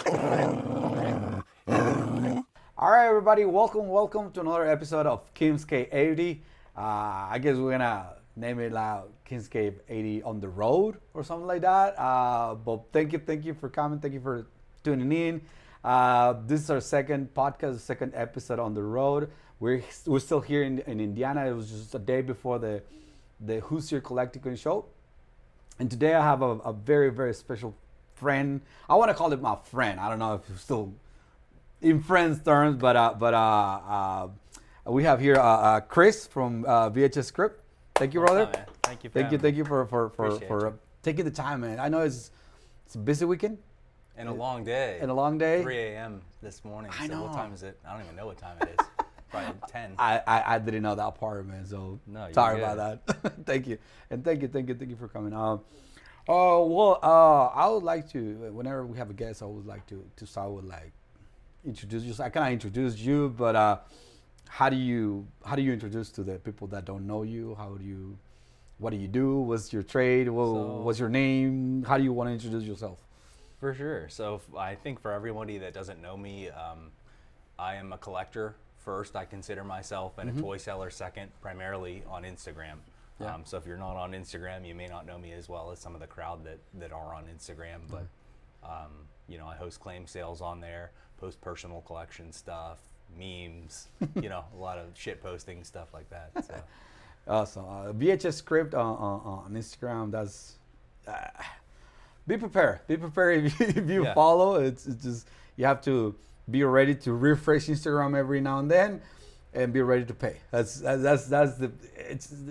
All right, everybody, welcome to another episode of Kim's Cave 80. I guess we're gonna name it Kim's Cave 80 on the road or something like that. But thank you for coming. Thank you for tuning in. This is our second podcast, second episode on the road. We're still here in Indiana. It was just a day before the Hoosier collecticon show, and today I have a very, very special friend. I want to call it my friend. I don't know if it's still in friends terms, but we have here Chris from VHS Crypt. Thank you, brother. Man? Thank you. Thank you for taking the time, man. I know it's a busy weekend and a long day. 3 a.m. this morning. I know. What time is it? I don't even know what time it is. Probably 10. I didn't know that part, man. So no, sorry good. about that. Thank you, and thank you for coming. I would like to, whenever we have a guest, I would like to start with introduce you. I kind of introduced you, but how do you introduce to the people that don't know you? What do you do? What's your trade? What's your name? How do you want to introduce yourself? For sure. So I think for everybody that doesn't know me, I am a collector first. I consider myself, and a toy seller second, primarily on Instagram. Yeah. So if you're not on Instagram, you may not know me as well as some of the crowd that are on Instagram. But I host claim sales on there, post personal collection stuff, memes, a lot of shit posting, stuff like that. So. Awesome. VHS Crypt on Instagram. That's be prepared. Be prepared if you follow. It's just you have to be ready to refresh Instagram every now and then, and be ready to pay.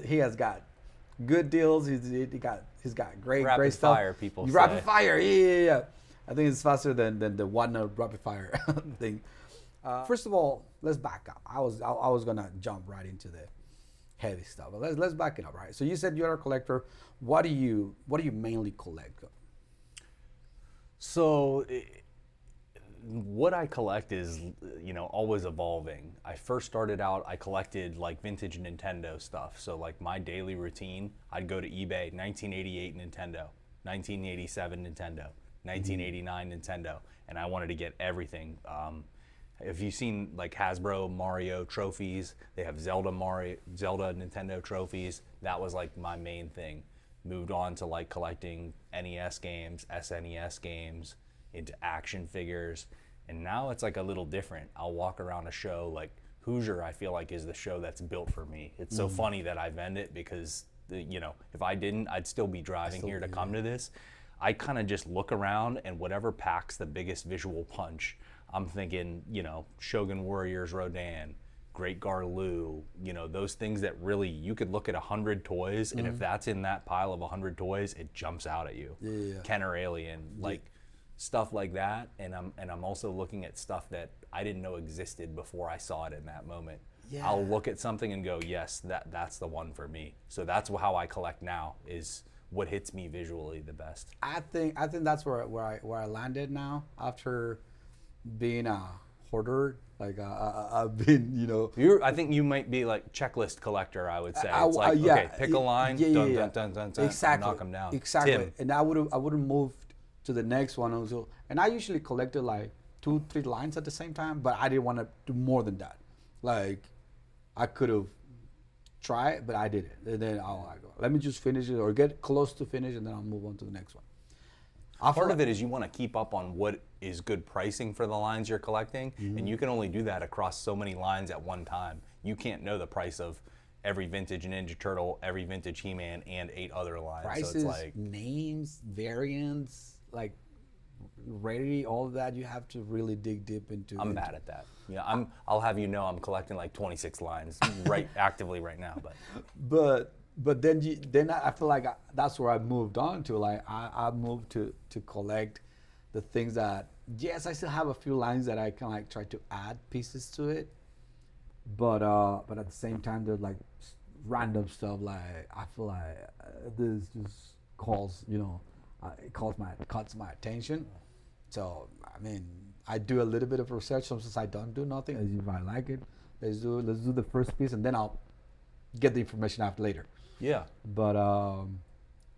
He has got good deals. He's got great stuff. Rapid fire, people say. Rapid fire, yeah. I think it's faster than the one rapid fire thing. First of all, let's back up. I was gonna jump right into the heavy stuff, but let's back it up, right? So you said you're a collector. What do you mainly collect? So what I collect is, always evolving. I first started out, I collected vintage Nintendo stuff. So my daily routine, I'd go to eBay, 1988 Nintendo, 1987 Nintendo, 1989 Nintendo, and I wanted to get everything. If you've seen Hasbro Mario trophies, they have Zelda Nintendo trophies. That was my main thing. Moved on to collecting NES games, SNES games, into action figures, and now it's a little different. I'll walk around a show like Hoosier, I feel is the show that's built for me. It's so funny that I vend it because if I didn't, I'd still be driving here to come to this. I kind of just look around, and whatever packs the biggest visual punch, I'm thinking, Shogun Warriors Rodan, Great Garloo, those things that really, you could look at 100 toys, and if that's in that pile of 100 toys, it jumps out at you. Yeah. Kenner Alien, stuff like that, and I'm also looking at stuff that I didn't know existed before I saw it in that moment. Yeah. I'll look at something and go, yes, that's the one for me. So that's how I collect now, is what hits me visually the best. I think that's where I landed now after being a hoarder. I've been, I think you might be checklist collector, I would say. It's okay, pick a line, dun, exactly, knock them down. Exactly. Tim. And I would have moved to the next one also. And I usually collected 2-3 lines at the same time, but I didn't want to do more than that. I could have tried, but I didn't. And then I go, let me just finish it or get close to finish, and then I'll move on to the next one. Part of it is you want to keep up on what is good pricing for the lines you're collecting, and you can only do that across so many lines at one time. You can't know the price of every vintage Ninja Turtle, every vintage He-Man, and 8 other lines. Prices, so it's names, variants, rarity, all of that. You have to really dig deep into. I'm bad at that. I'll have I'm collecting 26 lines actively right now, But then I feel that's where I moved on to. I moved to collect the things that, yes, I still have a few lines that I kind of try to add pieces to it, but at the same time there's random stuff I feel this just calls it caught my attention. So I do a little bit of research. Sometimes I don't do nothing. If I like it, let's do the first piece, and then I'll get the information after later. Yeah. But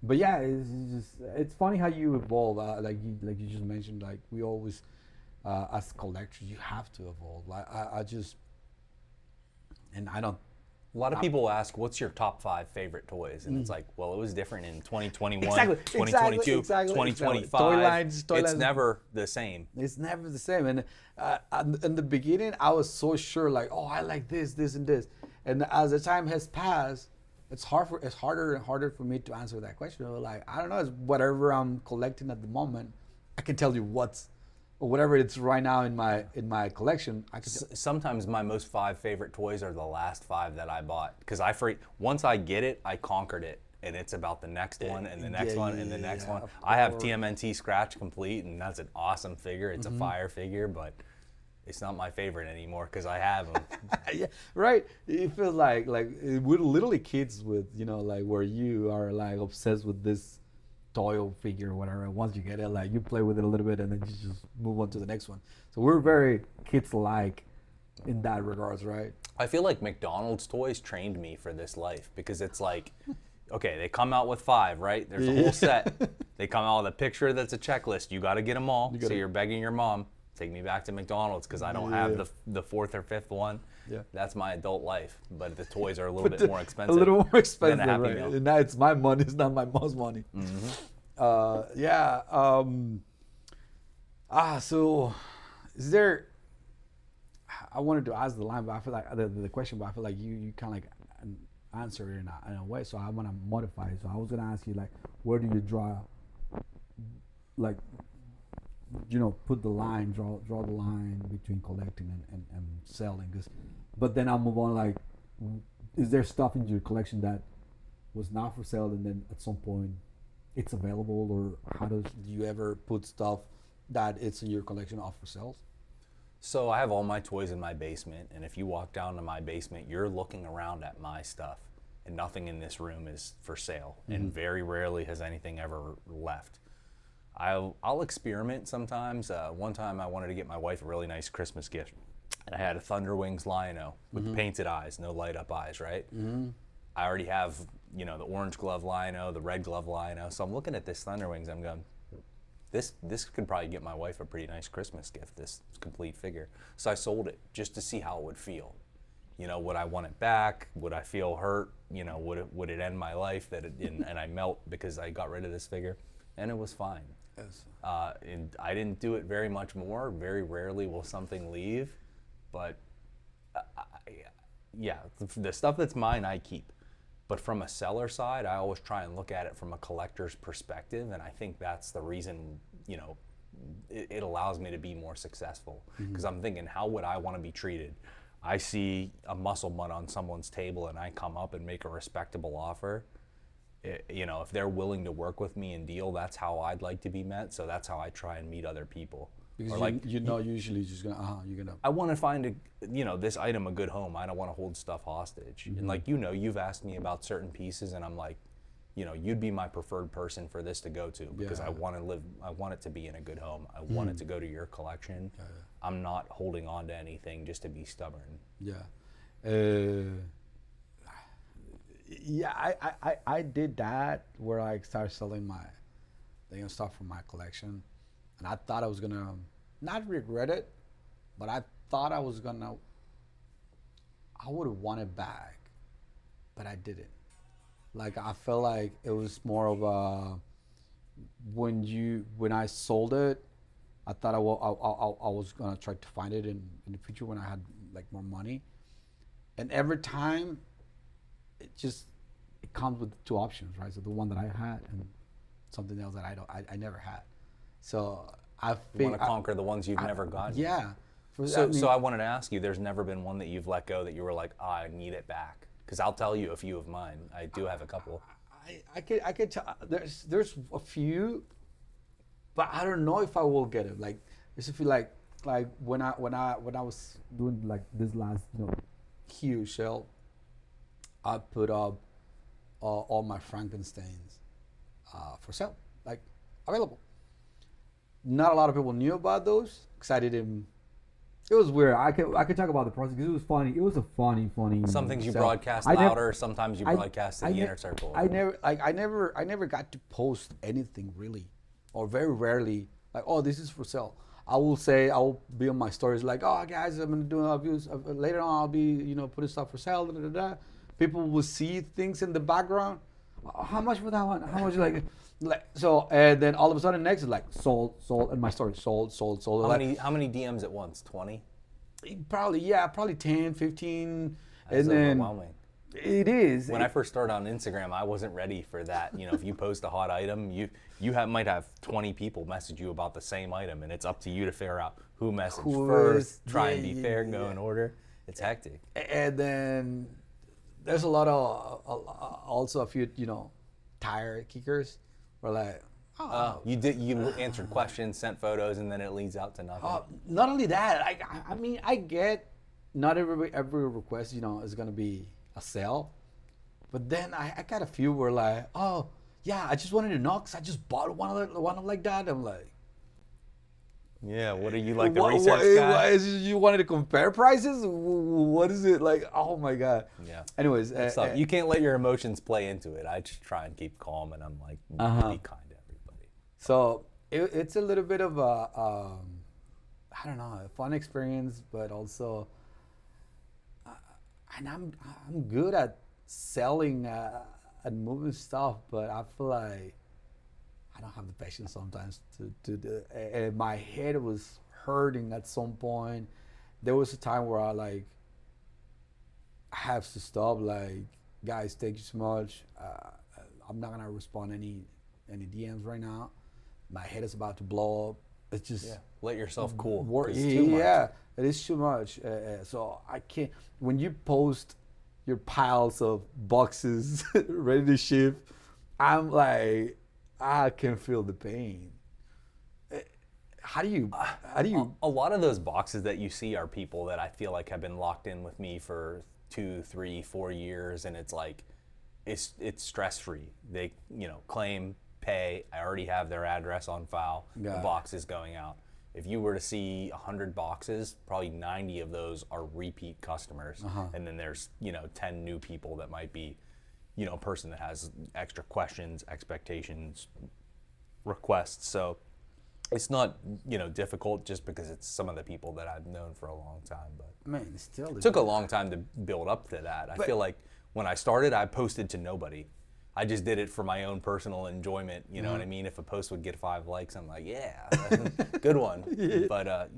But yeah, it's funny how you evolve. Like you just mentioned, like we always, as collectors, you have to evolve. Like I just, and I don't. A lot of people ask, what's your top 5 favorite toys? And it's like, well, it was different in 2021, Exactly, 2022, exactly. 2025. Toy lines, it's never the same. It's never the same. And in the beginning, I was so sure, like, oh, I like this, and this. And as the time has passed, it's harder and harder for me to answer that question. Like, I don't know, it's whatever I'm collecting at the moment. I can tell you or whatever it's right now in my collection. Sometimes my most 5 favorite toys are the last 5 that I bought, because once I get it, I conquered it, and it's about the next one and the next one and the next one. I have TMNT Scratch Complete, and that's an awesome figure. It's a fire figure, but it's not my favorite anymore because I have them. Yeah, right. It feels like we're literally kids with, like where you are like obsessed with this toy figure or whatever. Once you get it, like you play with it a little bit and then you just move on to the next one. So we're very kids-like in that regards, right? I feel like McDonald's toys trained me for this life, because it's like, okay, they come out with 5, right? There's a whole set. They come out with a picture that's a checklist. You got to get them all. So you're begging your mom, take me back to McDonald's because I don't have the 4th or 5th one. Yeah. That's my adult life. But the toys are a little bit more expensive. A little more expensive, than a Happy right? Meal. And now it's my money, it's not my mom's money. Yeah. So is there, I wanted to ask the line, but I feel like the question, but I feel like you kind of like answer it in a way. So I want to modify it. So I was going to ask you, like, where do you draw, like, put the line, draw the line between collecting and selling? But then I'll move on, like, is there stuff in your collection that was not for sale and then at some point it's available, or do you ever put stuff that it's in your collection off for sales? So I have all my toys in my basement, and if you walk down to my basement, you're looking around at my stuff, and nothing in this room is for sale, and very rarely has anything ever left. I'll experiment sometimes. One time I wanted to get my wife a really nice Christmas gift, and I had a Thunderwings Lion-O with painted eyes, no light up eyes, right? I already have, the orange glove Lion-O, the red glove Lion-O, so I'm looking at this Thunderwings, I'm going, this could probably get my wife a pretty nice Christmas gift, this complete figure. So I sold it just to see how it would feel. Would I want it back? Would I feel hurt? Would it end my life and I melt because I got rid of this figure? And it was fine. Yes. And I didn't do it very much more. Very rarely will something leave, but the stuff that's mine I keep. But from a seller side, I always try and look at it from a collector's perspective, and I think that's the reason, it allows me to be more successful. Because I'm thinking, how would I want to be treated? I see a muscle mutt on someone's table and I come up and make a respectable offer. If they're willing to work with me and deal, that's how I'd like to be met. So that's how I try and meet other people. Because usually just gonna, you're gonna. I want to find this item a good home. I don't want to hold stuff hostage. And you've asked me about certain pieces, and I'm like, you'd be my preferred person for this to go to, because I want it to be in a good home. I want it to go to your collection. I'm not holding on to anything just to be stubborn. I did that where I started selling my stuff from my collection, and I thought I was gonna not regret it, but I thought I would want it back, but I didn't. Like, I felt like it was more of a, when I sold it, I thought I was gonna try to find it in the future when I had like more money, and every time it comes with 2 options, right? So the one that I had and something else that I never had. So you want to conquer the ones you've never gotten. Yeah. So I wanted to ask you, there's never been one that you've let go that you were like, I need it back? Because I'll tell you a few of mine. I do have a couple. I could tell, there's a few, but I don't know if I will get it. Like, there's a few, like when I was doing like this last huge sale, I put up all my Frankensteins for sale, available. Not a lot of people knew about those because I didn't It was weird. I could talk about the process because it was funny. It was a funny. Some things you sell. broadcast I never- louder. Sometimes you broadcast to the inner circle. I never got to post anything really, or very rarely. Like, oh, this is for sale. I will be on my stories like, oh guys, I'm gonna do abuse. Later on, I'll be putting stuff for sale. Da, da, da, da. People will see things in the background. "Oh, how much for that one? How much like so? And then all of a sudden, next is like sold, and my story sold. How many DMs at once? 20? Probably 10, 15. That's and then overwhelming. it is. When I first started on Instagram, I wasn't ready for that. If you post a hot item, you might have 20 people message you about the same item, and it's up to you to figure out who messaged first, try and be fair and go in order. It's hectic. And then there's a lot of also a few tire kickers where like you answered questions, sent photos, and then it leads out to nothing. Not only that, I mean I get not every request is gonna be a sale, but then I got a few where like, oh yeah, I just wanted to know because I just bought one of like that. I'm like, yeah, what are you like the research guy? You wanted to compare prices? What is it like? Oh my god. Yeah. Anyways, you can't let your emotions play into it. I just try and keep calm, and I'm like, be kind to everybody. So it's a little bit of a I don't know, a fun experience, but also, and I'm good at selling and moving stuff, but I feel like I don't have the patience sometimes to do. And my head was hurting at some point. There was a time where I have to stop. Like, guys, thank you so much. I'm not gonna respond any DMs right now. My head is about to blow up. It's just let yourself cool. It's too much. Yeah, it is too much. So I can't. When you post your piles of boxes ready to ship, I'm like, I can feel the pain. How do you? A lot of those boxes that you see are people that I feel like have been locked in with me for 2, 3, 4 years, and it's like, it's stress free. They claim, pay. I already have their address on file. The box is going out. If you were to see 100 boxes, probably 90 of those are repeat customers, and then there's 10 new people that might be a person that has extra questions, expectations, requests. So it's not difficult just because it's some of the people that I've known for a long time. But man, it took a long time to build up to that. I feel like when I started, I posted to nobody. I just did it for my own personal enjoyment. You know what I mean? If a post would get 5 likes, I'm like, yeah, good one. But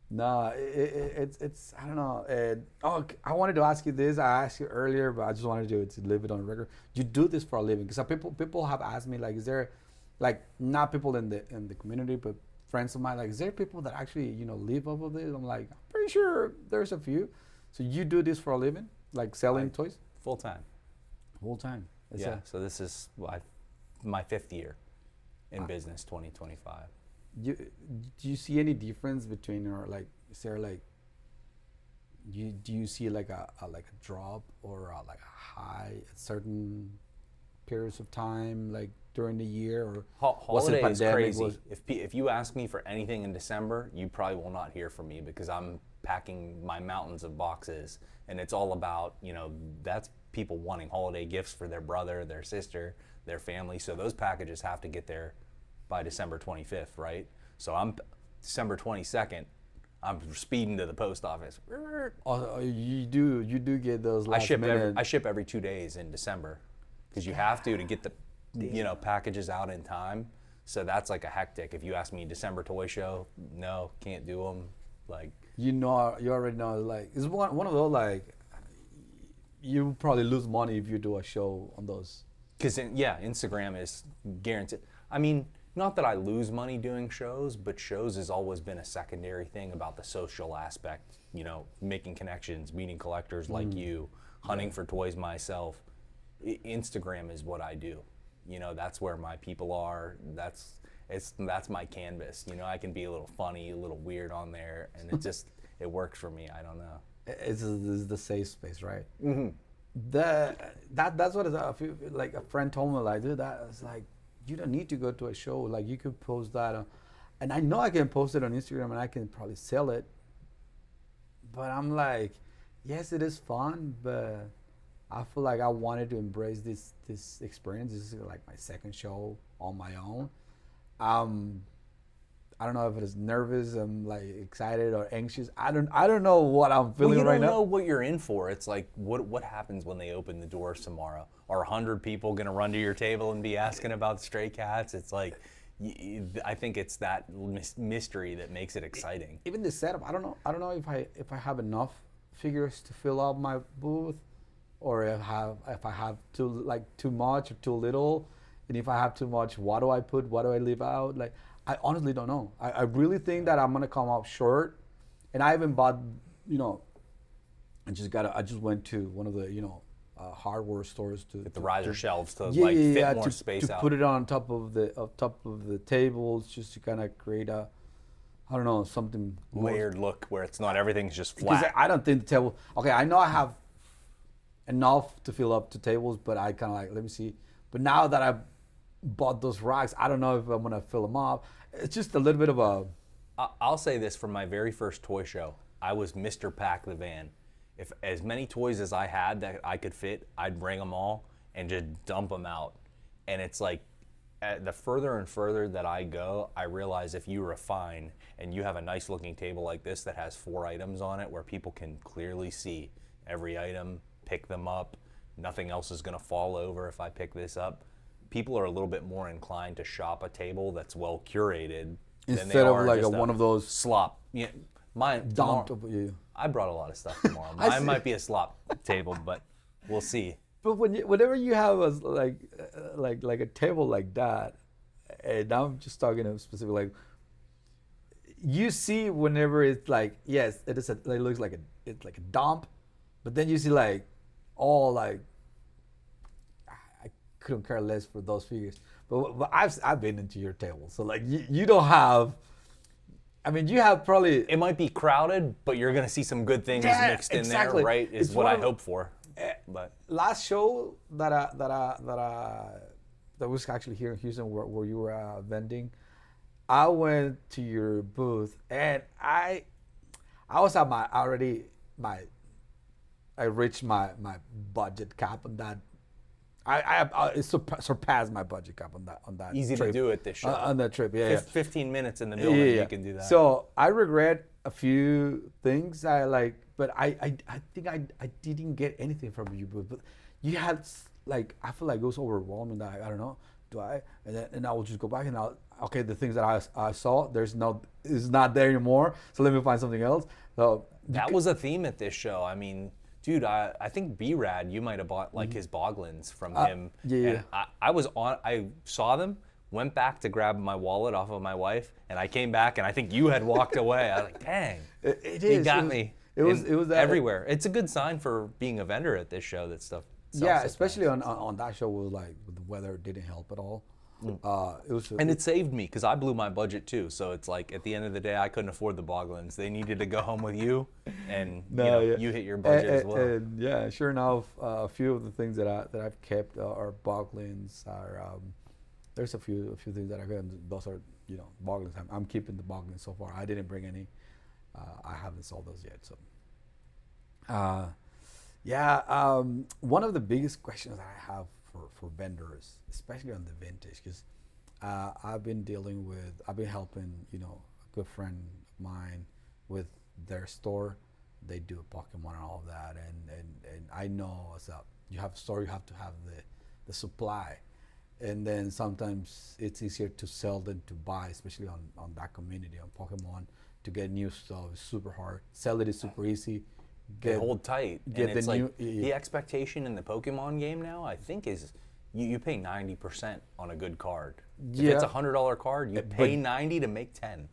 No, it's I don't know. I wanted to ask you this. I asked you earlier, but I just wanted to leave it on record. You do this for a living, because people have asked me, like, is there, like, not people in the community, but friends of mine, like, is there people that actually live off of this? I'm like, I'm pretty sure there's a few. So you do this for a living, like selling toys? Full time. Full time. So this is my 5th year in business, 2025. Do you see any difference between, or like, is there like, do you see like a drop or like a high at certain periods of time, like during the year, or holiday is crazy? If you ask me for anything in December, you probably will not hear from me, because I'm packing my mountains of boxes, and it's all about that's people wanting holiday gifts for their brother, their sister, their family. So those packages have to get there by December 25th, right? So I'm December 22nd, I'm speeding to the post office. Oh, you do get those last minute. I ship every 2 days in December, because you have to get the packages out in time. So that's like a hectic. If you ask me December toy show, no, can't do them. Like, you already know, like, it's one of those, like, you probably lose money if you do a show on those. Because Instagram is guaranteed. I mean, not that I lose money doing shows, but shows has always been a secondary thing about the social aspect, making connections, meeting collectors like you, hunting for toys myself. Instagram is what I do. That's where my people are. That's my canvas. I can be a little funny, a little weird on there, and it works for me. I don't know. It's the safe space, right? Mm-hmm. That's what a friend told me, like, dude, that is like, you don't need to go to a show. Like, you could post that and I know I can post it on Instagram and I can probably sell it, but I'm like, yes, it is fun, but I feel like I wanted to embrace this experience. This is like my second show on my own. I don't know if it is nervous, I'm like excited or anxious. I don't know what I'm feeling you right don't now. know what you're in for. It's like, what happens when they open the doors tomorrow? Are 100 people gonna run to your table and be asking about stray cats? It's like, I think it's that mystery that makes it exciting. Even the setup, I don't know. I don't know if I have enough figures to fill up my booth, or if I have too much or too little, and if I have too much, what do I put? What do I leave out? Like, I honestly don't know. I really think that I'm gonna come up short, and I haven't bought, I just went to one of the hardware stores to With the riser shelves to fit more to, space to out. put it on top of the tables, just to kind of create a, I don't know, something more. Layered look where it's not everything's just Because flat. I don't think the table. Okay, I know I have enough to fill up 2 tables, but I kind of like, let me see. But now that I bought those racks, I don't know if I'm gonna fill them up. It's just a little bit of a. I'll say this, from my very first toy show, I was Mr. Pack the Van. If as many toys as I had that I could fit, I'd bring them all and just dump them out. And it's like, the further and further that I go, I realize if you refine and you have a nice looking table like this that has 4 items on it where people can clearly see every item, pick them up, nothing else is gonna fall over if I pick this up. People are a little bit more inclined to shop a table that's well curated than they Instead of are like just one of those slop. Yeah, mine. dumped. I brought a lot of stuff tomorrow. I Mine see. might be a slop table, but we'll see. But whenever you have a like a table like that, and I'm just talking of specific, like, you see whenever it's like, yes, it is it looks like it's like a dump, but then you see like all like, I couldn't care less for those figures. But I've been into your table, so like you don't have. I mean, you have probably. It might be crowded, but you're gonna see some good things Yeah, mixed in exactly. there, right? Is It's what one I of- hope for. But Last show that was actually here in Houston where you were vending, I went to your booth, and I was at I reached my budget cap on that. I surpassed my budget cap on that easy trip. to do it this show. On that trip. Yeah, 15 minutes in the building, you can do that. So I regret a few things I like, but I think I didn't get anything from you, but you had like, I feel like it was overwhelming that I don't know, do I? And I will just go back and okay, the things that I saw, it's not there anymore. So let me find something else. So That was a theme at this show. I mean, dude, I think B-Rad, you might have bought like his Boglins from him. yeah. And I saw them, went back to grab my wallet off of my wife, and I came back and I think you had walked away. I was like, dang, it he is. got me. It was that everywhere. It's a good sign for being a vendor at this show, that stuff. sells Yeah, so especially fast. on that show with the weather didn't help at all. It was And it saved me because I blew my budget too. So it's like at the end of the day, I couldn't afford the Boglins. They needed to go home with you, and you hit your budget as well. And yeah, sure enough, a few of the things that I've kept are Boglins. There's a few things that I got. Those are Boglins. I'm keeping the Boglins so far. I didn't bring any. I haven't sold those yet. So. One of the biggest questions that I have for vendors, especially on the vintage, because I've been helping a good friend of mine with their store. They do Pokemon and all of that, and I know you have a store, you have to have the supply, and then sometimes it's easier to sell than to buy, especially on that community on Pokemon. To get new stuff is super hard. Sell it is super easy. They hold tight. Get And it's the like new- the expectation in the Pokemon game now, I think, is you pay 90% on a good card. If it's a $100 card, you pay 90 to make 10.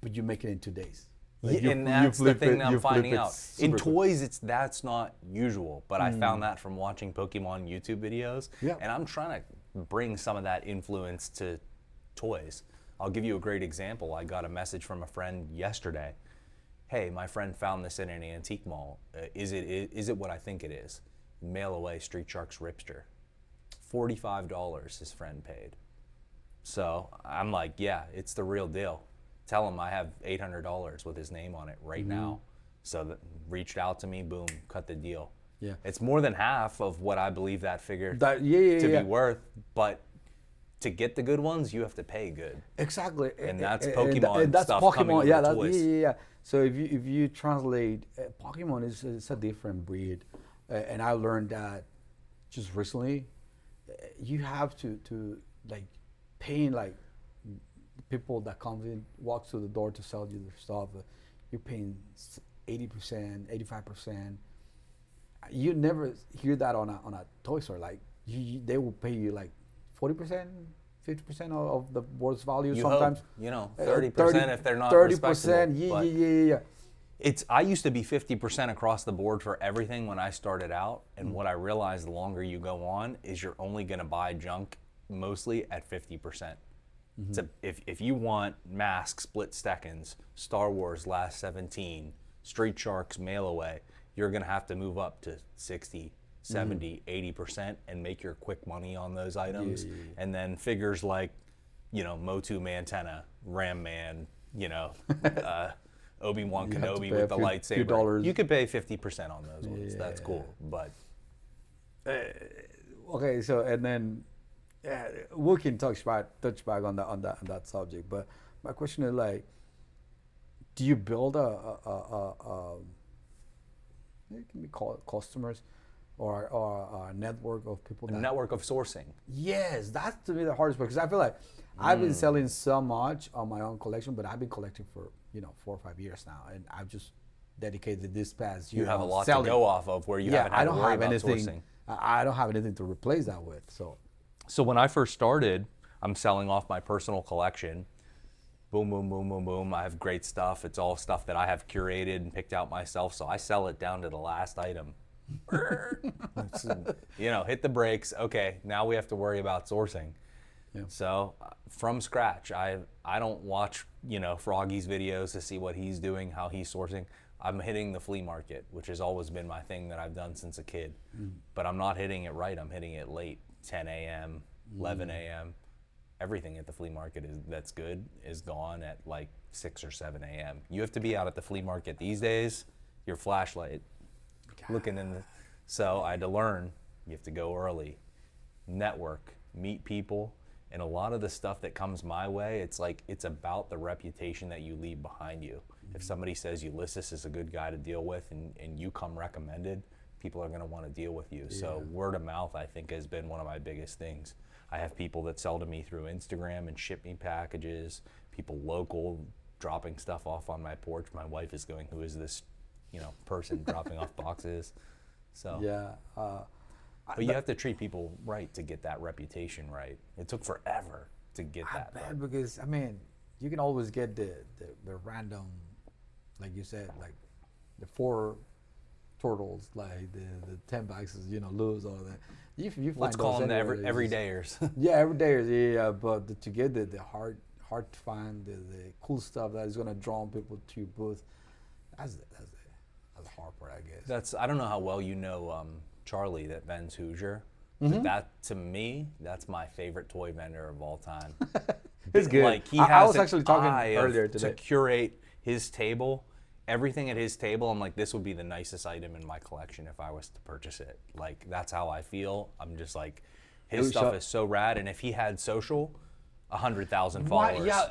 But you make it in 2 days. And that's the thing that I'm finding out. In super quick. toys, that's not usual, but I found that from watching Pokemon YouTube videos. Yeah. And I'm trying to bring some of that influence to toys. I'll give you a great example. I got a message from a friend yesterday. Hey, my friend found this in an antique mall. Is it what I think it is? Mail away Street Sharks Ripster. $45 his friend paid. So I'm like, yeah, it's the real deal. Tell him I have $800 with his name on it right now. So that reached out to me, boom, cut the deal. Yeah. It's more than half of what I believe that figure Yeah, to yeah. be worth, but to get the good ones, you have to pay good. Exactly. And that's Pokemon and that's stuff Pokemon. coming with Yeah, the toys. yeah. So if you translate, Pokemon is a different breed, and I learned that just recently. You have to like paying like people that comes in, walks through the door to sell you their stuff. You're paying 80%, 85%. You never hear that on a toy store. Like they will pay you like 40%, 50% of the worth's value. You sometimes hope, 30% if they're not 30%. Yeah. I used to be 50% across the board for everything when I started out, and what I realized the longer you go on is you're only going to buy junk mostly at 50%. So if you want Mask, Split Seconds, Star Wars Last 17, Street Sharks Mail Away, you're going to have to move up to 60, 70, 80% and make your quick money on those items. And then figures like, Motu Mantenna, Ram Man, Obi-Wan Kenobi with the lightsaber. $2. You could pay 50% on those ones. That's cool. But okay, so and then we can touch back on that subject. But my question is like, do you build it can be called customers or a network of people? a network of sourcing. Yes, that's to me the hardest part because I feel like I've been selling so much on my own collection, but I've been collecting for 4 or 5 years now, and I've just dedicated this past year. You have a lot selling. to go off of where you haven't had to worry about sourcing. I don't have anything to replace that with. So when I first started, I'm selling off my personal collection. Boom, boom, boom, boom, boom. I have great stuff. It's all stuff that I have curated and picked out myself. So I sell it down to the last item. Hit the brakes. Okay, now we have to worry about sourcing. Yeah. So from scratch, I don't watch Froggy's videos to see what he's doing, how he's sourcing. I'm hitting the flea market, which has always been my thing that I've done since a kid. But I'm not hitting it right. I'm hitting it late, 10 a.m., 11 a.m. Everything at the flea market that's good is gone at like 6 or 7 a.m. You have to be out at the flea market these days. Your flashlight, looking in the. So I had to learn. You have to go early, network, meet people. And a lot of the stuff that comes my way, it's about the reputation that you leave behind you. If somebody says Ulysses is a good guy to deal with and you come recommended, people are going to want to deal with you. Yeah. So word of mouth, I think, has been one of my biggest things. I have people that sell to me through Instagram and ship me packages, people local dropping stuff off on my porch. My wife is going, who is this person dropping off boxes? So yeah. But you have to treat people right to get that reputation right. It took forever to get that right. Because, you can always get the random, like you said, like the 4 turtles, like the 10 boxes, lose all that. You find Let's call them the everydayers. Yeah, everydayers, yeah. But to get the hard to find, the cool stuff that is going to draw people to your booth, that's the hard part, I guess. I don't know how well you know Charlie that vends Hoosier. But that, to me, that's my favorite toy vendor of all time. It's good. Like I was actually talking earlier today. To curate his table, everything at his table, I'm like, this would be the nicest item in my collection if I was to purchase it. Like, that's how I feel. I'm just like, his stuff is so rad. And if he had social, 100,000 followers. Yeah,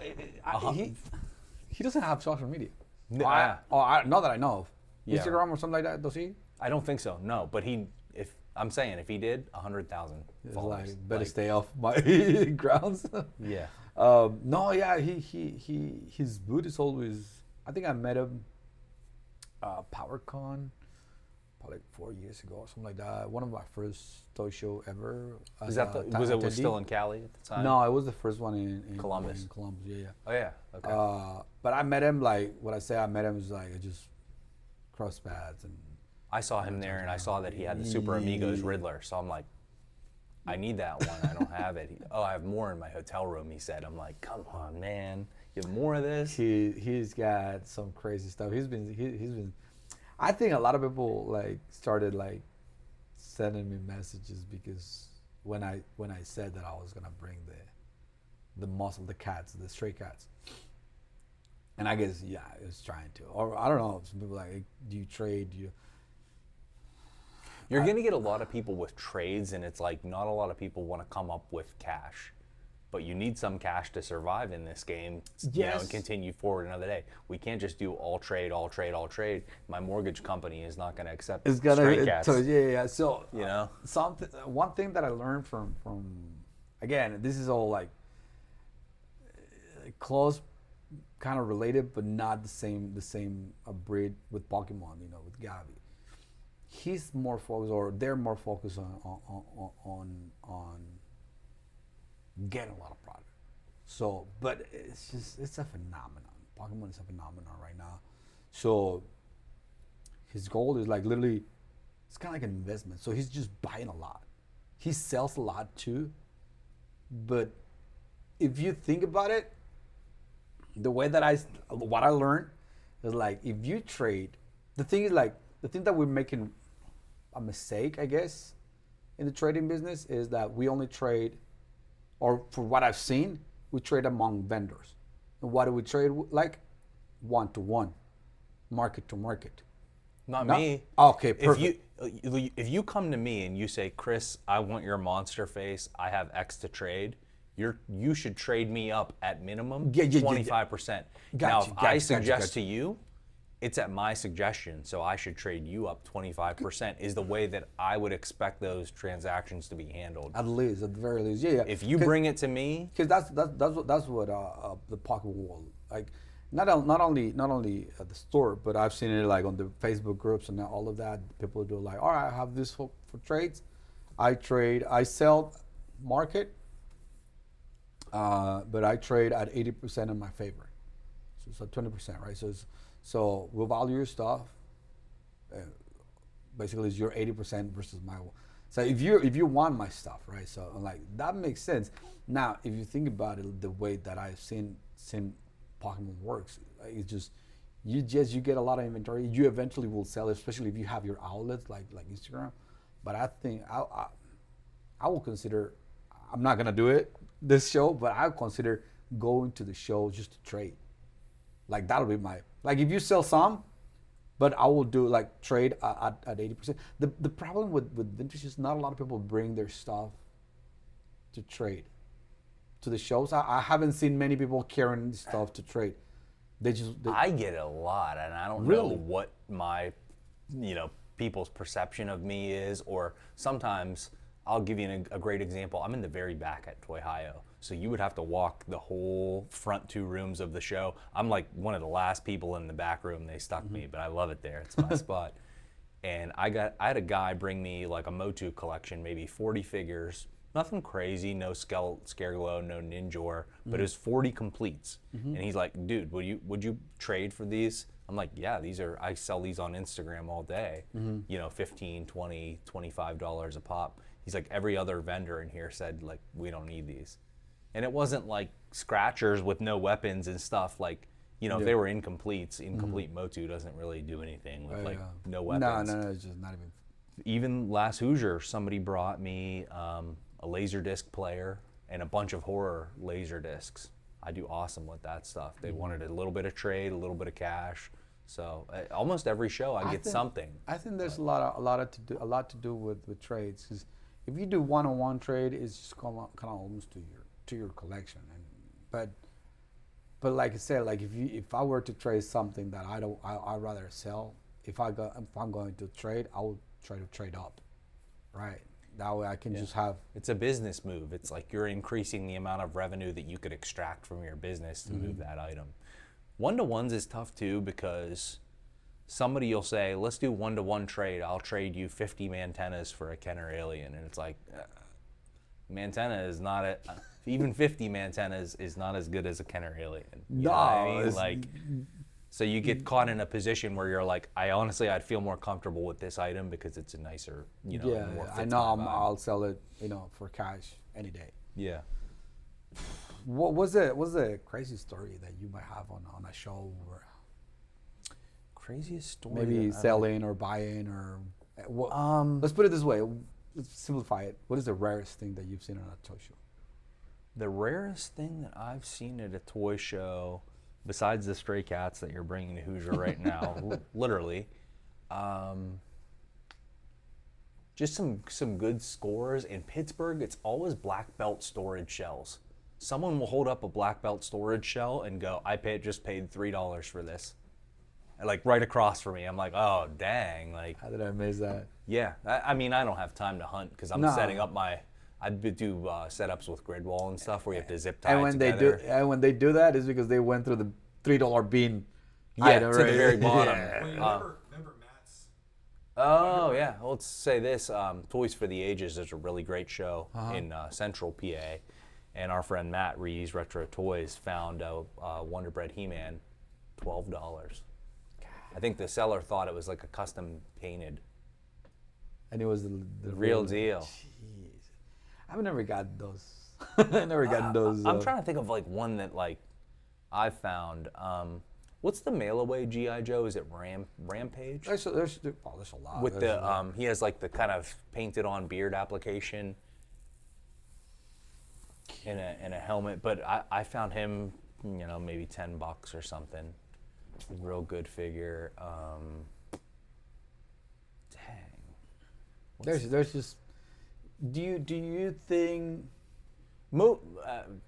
he doesn't have social media. Not that I know of. Yeah. Instagram or something like that, does he? I don't think so, no. But I'm saying if he did, 100,000 followers. Better stay off my grounds. Yeah. No, yeah, his booth is always. I think I met him, PowerCon, probably like 4 years ago or something like that. One of my first toy show ever. Was it still in Cali at the time? No, it was the first one in Columbus. In Columbus, yeah. Oh yeah. Okay. But I met him when I say I met him is like I just crossed paths and. I saw him there, and I saw that he had the Super Amigos Riddler. So I'm like, I need that one. I don't have it. I have more in my hotel room, he said. I'm like, come on, man. You have more of this? He's got some crazy stuff. He's been. I think a lot of people started sending me messages because when I said that I was gonna bring the muscle, the cats, the stray cats. And I guess, yeah, it's trying to. Or I don't know, some people like, do you trade? You're going to get a lot of people with trades, and it's like not a lot of people want to come up with cash. But you need some cash to survive in this game, and continue forward another day. We can't just do all trade, all trade, all trade. My mortgage company is not going to accept straight cats. So one thing that I learned from again, this is all like close, kind of related, but not the same breed with Pokemon. With Gabby, he's more focused, or they're more focused on getting a lot of product. So, but it's a phenomenon. Pokemon is a phenomenon right now. So his goal is like literally, it's kind of like an investment. So he's just buying a lot. He sells a lot too. But if you think about it, the way that what I learned is like, if you trade, the thing that we're making a mistake, I guess, in the trading business is that we only trade, or for what I've seen, we trade among vendors. And what do we trade like? One-to-one, market-to-market. Not me. Okay, perfect. If you come to me and you say, Chris, I want your monster face, I have X to trade, you should trade me up at minimum 25%. Now, if I suggest to you, it's at my suggestion, so I should trade you up 25%, is the way that I would expect those transactions to be handled. At the very least, yeah. If you bring it to me, because that's what the pocket wall, like, not only at the store, but I've seen it like on the Facebook groups and all of that. People do like, all right, I have this for trades. I sell market, but I trade at 80% in my favor, so 20%, right? So we'll value your stuff. Basically, it's your 80% versus my. So if you want my stuff, right? So like that makes sense. Now, if you think about it, the way that I've seen Pokemon works, it's just you get a lot of inventory. You eventually will sell it, especially if you have your outlets like Instagram. But I think I will consider. I'm not gonna do it this show, but I'll consider going to the show just to trade. Like that'll be my, like if you sell some, but I will do like trade at 80%. The problem with vintage is not a lot of people bring their stuff to trade to the shows. I haven't seen many people carrying stuff to trade. I get it a lot, and I don't know what my people's perception of me is, or sometimes I'll give you a great example. I'm in the very back at Toy Hio, so you would have to walk the whole front 2 rooms of the show. I'm like one of the last people in the back room. They stuck me, but I love it there. It's my spot. And I had a guy bring me like a Motu collection, maybe 40 figures, nothing crazy, no Scareglow, no Ninjor, but it was 40 completes. And he's like, dude, would you trade for these? I'm like, yeah, I sell these on Instagram all day, $15, $20, $25 a pop. He's like, every other vendor in here said, like, we don't need these. And it wasn't like scratchers with no weapons and stuff. Like, if they were incompletes, incomplete Motu doesn't really do anything with no weapons. No, it's just not even. Even last Hoosier, somebody brought me a Laserdisc player and a bunch of horror Laserdiscs. I do awesome with that stuff. They wanted a little bit of trade, a little bit of cash. So almost every show I get something. I think there's a lot to do with trades, because if you do one-on-one trade, it's just kind of almost to your collection. But like I said, like if I were to trade something that I'd rather sell, if I'm going to trade, I would try to trade up, right? That way I can just have. It's a business move. It's like you're increasing the amount of revenue that you could extract from your business to move that item. One-to-ones is tough too, because somebody will say, let's do one-to-one trade. I'll trade you 50 Mantennas for a Kenner Alien. And it's like, Mantenna is not even 50 Mantennas is not as good as a Kenner Alien. You know what I mean? Like, so you get caught in a position where you're like, I'd feel more comfortable with this item because it's a nicer, more fits I know my vibe. I'll sell it, for cash any day. Yeah. What was a crazy story that you might have on a show, or craziest story? Maybe selling or buying, or let's put it this way. Let's simplify it. What is the rarest thing that you've seen on a toy show? The rarest thing that I've seen at a toy show besides the stray cats that you're bringing to Hoosier right now, literally, just some good scores. In Pittsburgh, it's always black belt storage shells. Someone will hold up a black belt storage shell and go, just paid $3 for this. Like right across from me. I'm like, oh, dang. Like, How did I miss that? yeah. I mean, I don't have time to hunt because I'm setting up I do setups with grid wall and stuff where you have to zip tie And it when together. when they do that, is because they went through the $3 bean. Yeah, item, to right? the very bottom. Yeah. Well, you remember Matt's? Oh, yeah. Well, let's say this. Toys for the Ages is a really great show in Central PA. And our friend Matt Rees, Retro Toys, found a Wonder Bread He-Man, $12. I think the seller thought it was like a custom painted. And it was the Real deal. Jeez. I've never gotten those. I've never gotten those. I'm trying to think of like one that like I found. What's the mail away GI Joe? Is it Rampage? There's a lot. With he has like the kind of painted on beard application and a helmet. But I found him, maybe $10 or something. Real good figure. Dang. There's just. Do you think?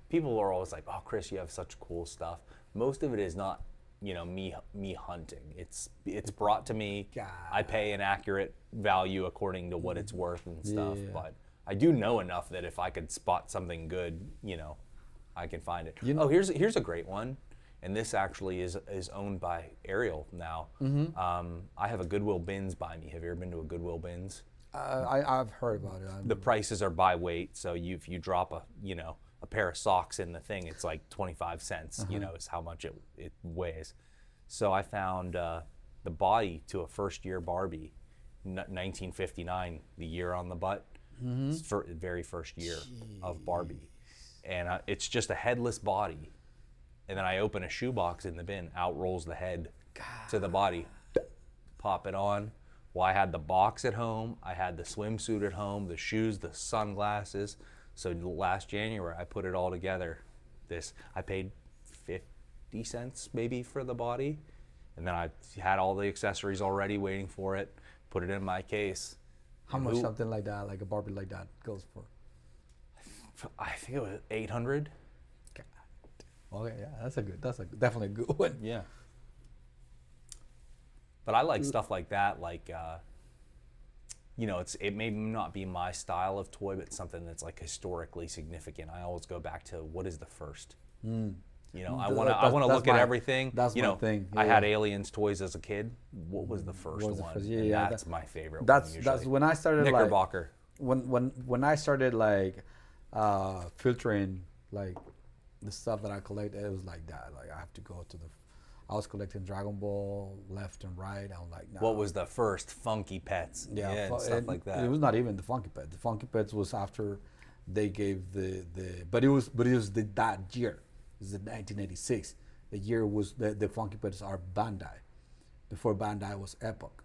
People are always like, "Oh, Chris, you have such cool stuff." Most of it is not, me hunting. It's brought to me. God. I pay an accurate value according to what it's worth and stuff. Yeah. But I do know enough that if I could spot something good, I can find it. You know- Oh, here's a great one, and this actually is owned by Ariel now. I have a Goodwill Bins by me. Have you ever been to a Goodwill Bins? I've heard about it. The prices are by weight, so if you drop a pair of socks in the thing, it's like 25 cents. Is how much it weighs. So I found the body to a first year Barbie, 1959, the year on the butt, for the very first year of Barbie, and it's just a headless body, and then I open a shoebox in the bin, out rolls the head to the body, pop it on. Well, I had the box at home, I had the swimsuit at home, the shoes, the sunglasses. So last January, I put it all together. I paid 50 cents maybe for the body, and then I had all the accessories already waiting for it, put it in my case. How much something like that, like a Barbie like that, goes for? I think it was 800. Okay, yeah, that's definitely a good one. Yeah. But I like stuff like that, like, it may not be my style of toy, but something that's like historically significant. I always go back to what is the first. I want to look at everything. That's my thing. I had Aliens toys as a kid. What was the first was the one? first? And Yeah, that's my favorite. That's one that's when I started Knickerbocker. when I started like filtering like the stuff that I collect. It was like that. Like I have to go to I was collecting Dragon Ball left and right. I'm like, nah. What was the first Funky Pets? And stuff like that. It was not even the Funky Pets. The Funky Pets was after they gave but it was that year. It was in 1986. The year was the Funky Pets are Bandai. Before Bandai was Epoch.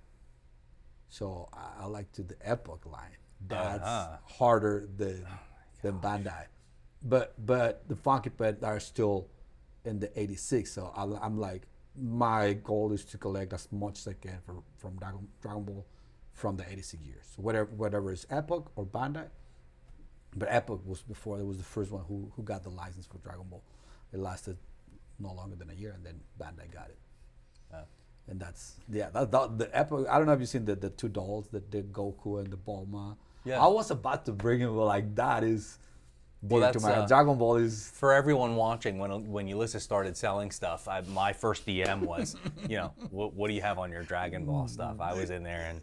So I like the Epoch line. That's harder than Bandai. But the Funky Pets are still in the 86. So I'm like, my goal is to collect as much as I can from Dragon Ball from the 86 years. So whatever is Epoch or Bandai. But Epoch was before. It was the first one who got the license for Dragon Ball. It lasted no longer than a year, and then Bandai got it. And that's the Epoch. I don't know if you've seen the two dolls, the Goku and the Bulma. Yeah. I was about to bring it, but like that is. Well, to my Dragon Ball is for everyone watching. When Ulysses started selling stuff, my first DM was, what do you have on your Dragon Ball stuff? I was in there, and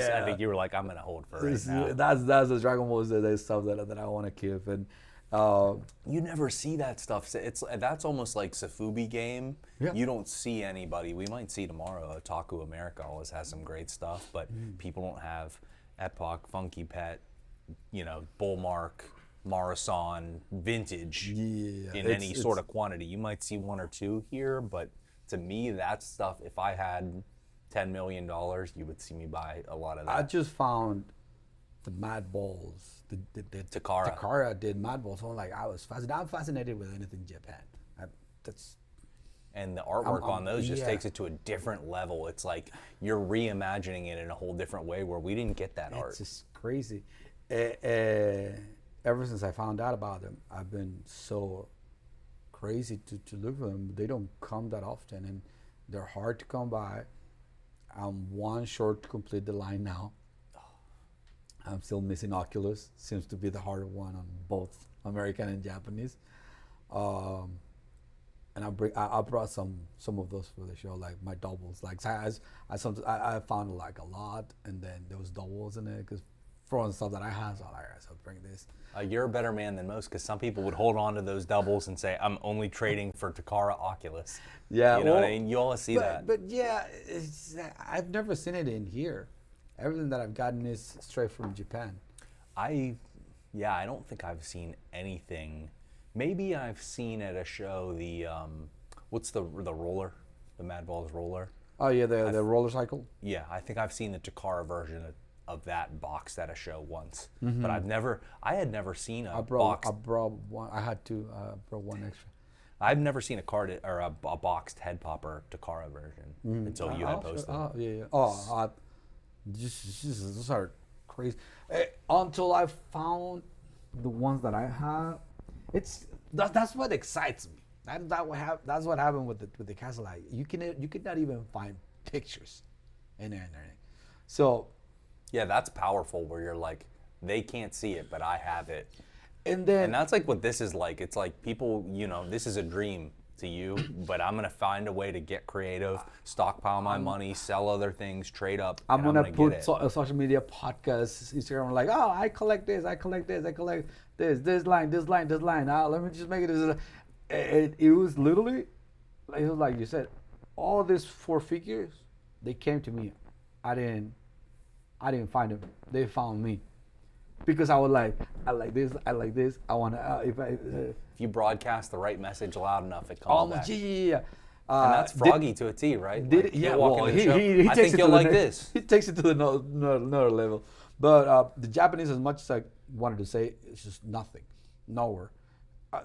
I think you were like, I'm gonna hold for right now. That's the Dragon Ball Z stuff that I want to keep, and you never see that stuff. That's almost like Safubi game. Yeah. You don't see anybody. We might see tomorrow. Otaku America always has some great stuff, but people don't have Epoch, Funky Pet, Bullmark, Marathon, vintage in any sort of quantity. You might see one or two here, but to me, that stuff, if I had $10 million, you would see me buy a lot of that. I just found the Mad Balls. The Takara. Takara did Mad Balls. So I'm like, I'm fascinated with anything Japan. And the artwork on those just takes it to a different level. It's like you're reimagining it in a whole different way where we didn't get that art. It's just crazy. Ever since I found out about them, I've been so crazy to look for them. They don't come that often, and they're hard to come by. I'm one short to complete the line now. I'm still missing Oculus. Seems to be the harder one on both American and Japanese. And I brought some of those for the show, like my doubles. Like I found like a lot, and then there was doubles in it because from the stuff that I had, so I'll bring this. You're a better man than most because some people would hold on to those doubles and say, I'm only trading for Takara Oculus. Yeah, you know what I mean? You always see that. But yeah, I've never seen it in here. Everything that I've gotten is straight from Japan. I don't think I've seen anything. Maybe I've seen at a show the what's the roller, the Mad Balls roller. Oh yeah, the roller cycle. Yeah, I think I've seen the Takara version of that boxed at a show once, but I had never seen a boxed. I brought one. I had to brought one extra. I've never seen a carded or a boxed head popper Takara version until you had posted. Oh yeah. Oh, those are crazy. Until I found the ones that I have, that's what excites me. That's what happened with the castle. Like you cannot even find pictures in the internet. So yeah, that's powerful. Where you're like, they can't see it, but I have it. And that's like what this is like. It's like people, this is a dream to you, but I'm gonna find a way to get creative, stockpile my money, sell other things, trade up. I'm gonna put social media podcasts, Instagram, like, oh, I collect this, I collect this, I collect this line. Let me just make it as it was literally, it was like you said, all these 4 figures, they came to me. I didn't find them. They found me. Because I was like, I like this, I want to, if you broadcast the right message loud enough, it comes back. Yeah. And that's Froggy to a T, right? He I think you'll like this. He takes it to another level. But the Japanese, as much as I wanted to say, it's just nothing, nowhere.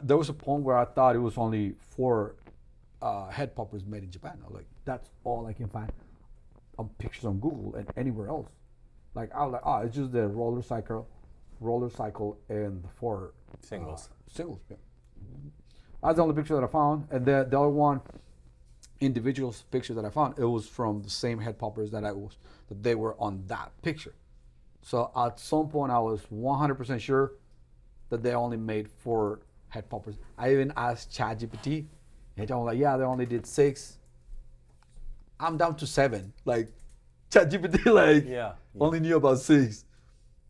There was a point where I thought it was only 4 head poppers made in Japan. I was like, that's all I can find on pictures on Google and anywhere else. Like I was like, it's just the roller cycle, and the 4 singles. Singles, yeah. That's the only picture that I found, and the other one, individual picture that I found, it was from the same head poppers that they were on that picture. So at some point, I was 100% sure that they only made 4 head poppers. I even asked ChatGPT, and I was like, yeah, they only did 6. I'm down to 7. Like ChatGPT, only knew about 6,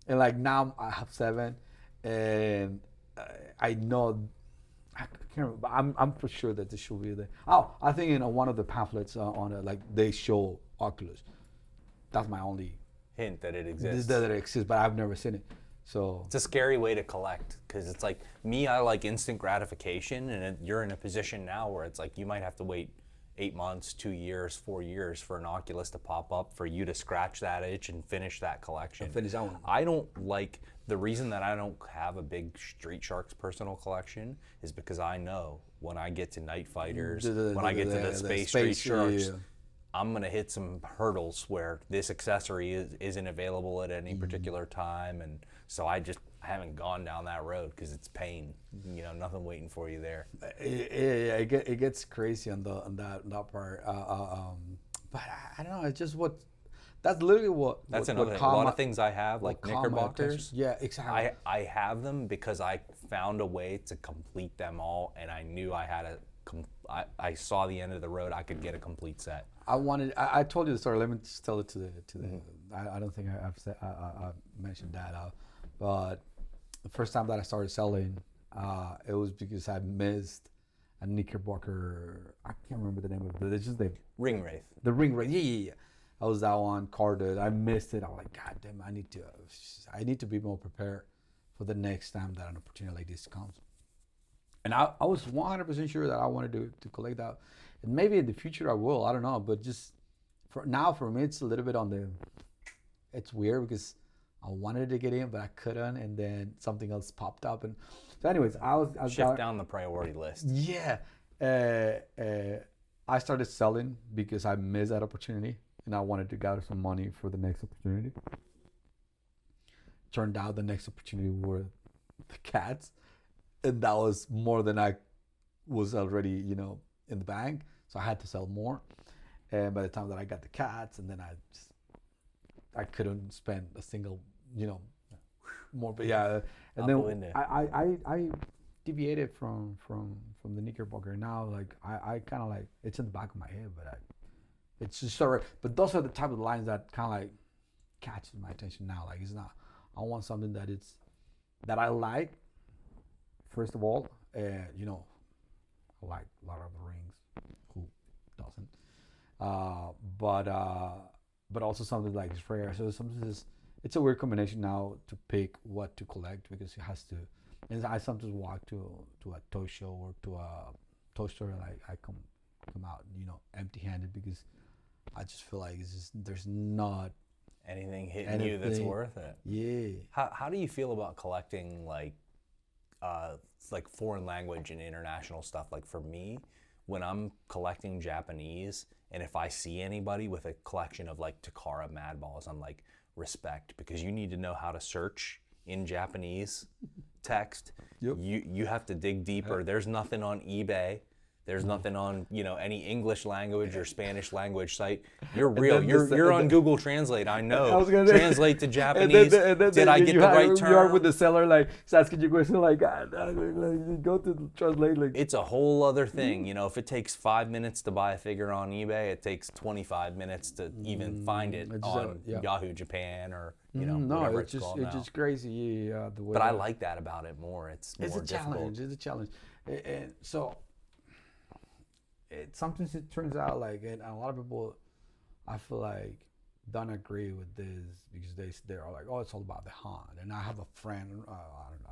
and like now I have 7, and I know. I can't remember, but I'm for sure that this should be there. Oh, I think in one of the pamphlets on it, like they show Oculus. That's my only hint that it exists. That it exists, but I've never seen it. So it's a scary way to collect because it's like me. I like instant gratification, and you're in a position now where it's like you might have to wait 8 months, 2 years, 4 years for an Oculus to pop up for you to scratch that itch and finish that collection. And finish that one. I don't like. The reason that I don't have a big Street Sharks personal collection is because I know when I get to Night Fighters, when I get to the Space Street Sharks, I'm going to hit some hurdles where this accessory isn't available at any particular time. And so I haven't gone down that road because it's pain. Nothing waiting for you there. It gets crazy on that part. But I don't know, it's just what... That's literally what. That's another thing. A lot of things I have, like knickerbockers. Yeah, exactly. I have them because I found a way to complete them all, and I knew I had I saw the end of the road. I could get a complete set. I told you the story. Let me just tell it to the. I don't think I've mentioned that, but the first time that I started selling, it was because I missed a knickerbocker. I can't remember the name of it. It's just the Ring Wraith. The Ring Wraith. Yeah. I was that one carded. I missed it. I was like, God damn, I need to be more prepared for the next time that an opportunity like this comes. And I was 100% sure that I wanted to collect that. And maybe in the future I will. I don't know. But just for me, it's a little bit it's weird because I wanted to get in, but I couldn't. And then something else popped up. And so anyways, I was shift down the priority list. Yeah. I started selling because I missed that opportunity and I wanted to gather some money for the next opportunity. Turned out the next opportunity were the cats, and that was more than I was already, in the bank. So I had to sell more. And by the time that I got the cats, and then I couldn't spend a single, more. But yeah, and then I deviated from the Knickerbocker. Now, like I kind of like it's in the back of my head, but it's just sort of. But those are the type of lines that kind of like catches my attention now. Like it's not. I want something that I like. First of all, I like Lord of the Rings. Who doesn't? But also something like it's rare. So it's a weird combination now to pick what to collect because it has to. And I sometimes walk to a toy show or to a toy store and I come out empty-handed because I just feel like there's not anything hitting you that's worth it. Yeah. How do you feel about collecting like foreign language and international stuff? Like for me, when I'm collecting Japanese, and if I see anybody with a collection of like Takara Mad Balls, I'm like, respect, because you need to know how to search in Japanese text. Yep. You have to dig deeper. There's nothing on eBay. There's nothing on any English language or Spanish language site. You're real. You're on Google Translate. I know. Translate to Japanese. Did I get the right term? You are with the seller, like he's asking you questions, like go to translate. Like it's a whole other thing. If it takes 5 minutes to buy a figure on eBay, it takes 25 minutes to even find it on Yahoo Japan or whatever it's called now. It's just crazy. The way but I like that about it more. It's more difficult. It's a challenge, and so. Sometimes it turns out like, and a lot of people, I feel like, don't agree with this because they're all like, oh, it's all about the hunt. And I have a friend, I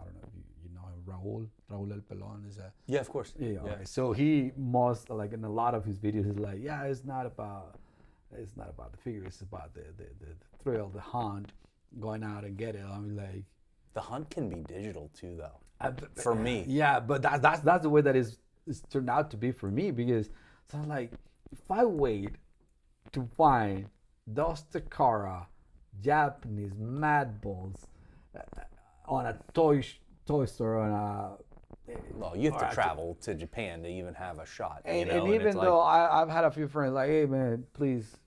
don't know if you know him, Raul El Pelon is a. Yeah, of course. Yeah. Okay. So he must like in a lot of his videos, he's like, yeah, it's not about the figure, it's about the thrill, the hunt, going out and get it. I mean, like. The hunt can be digital too, though. For me. Yeah, but that's the way that it's turned out to be for me because so I'm like, if I wait to find those Takara Japanese Mad Balls on a toy store on a well, you have to travel to Japan to even have a shot. And even though I've had a few friends like, hey man, please,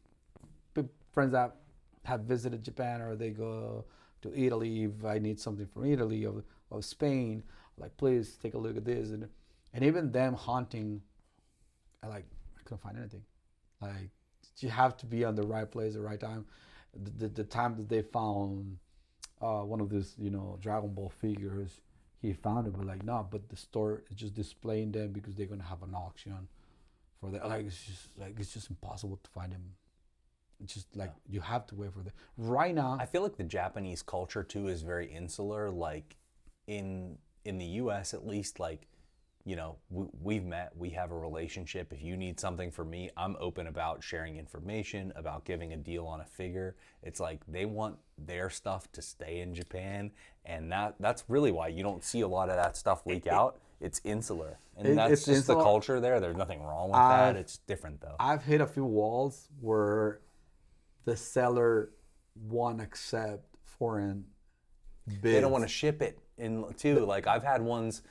friends that have visited Japan or they go to Italy, if I need something from Italy or Spain, like please take a look at this and even them hunting, I couldn't find anything. Like you have to be on the right place at the right time. The time that they found one of these, Dragon Ball figures, he found it, but the store is just displaying them because they're gonna have an auction for that. It's just impossible to find them. It's just you have to wait for them. Right now, I feel like the Japanese culture too is very insular. Like in the U.S. at least, we've met, we have a relationship. If you need something from me, I'm open about sharing information, about giving a deal on a figure. It's like they want their stuff to stay in Japan, and that's really why you don't see a lot of that stuff leak out. It's insular, and that's just the culture there. There's nothing wrong with that. It's different though. I've hit a few walls where the seller won't accept foreign bids. They don't want to ship it in too. Like I've had ones.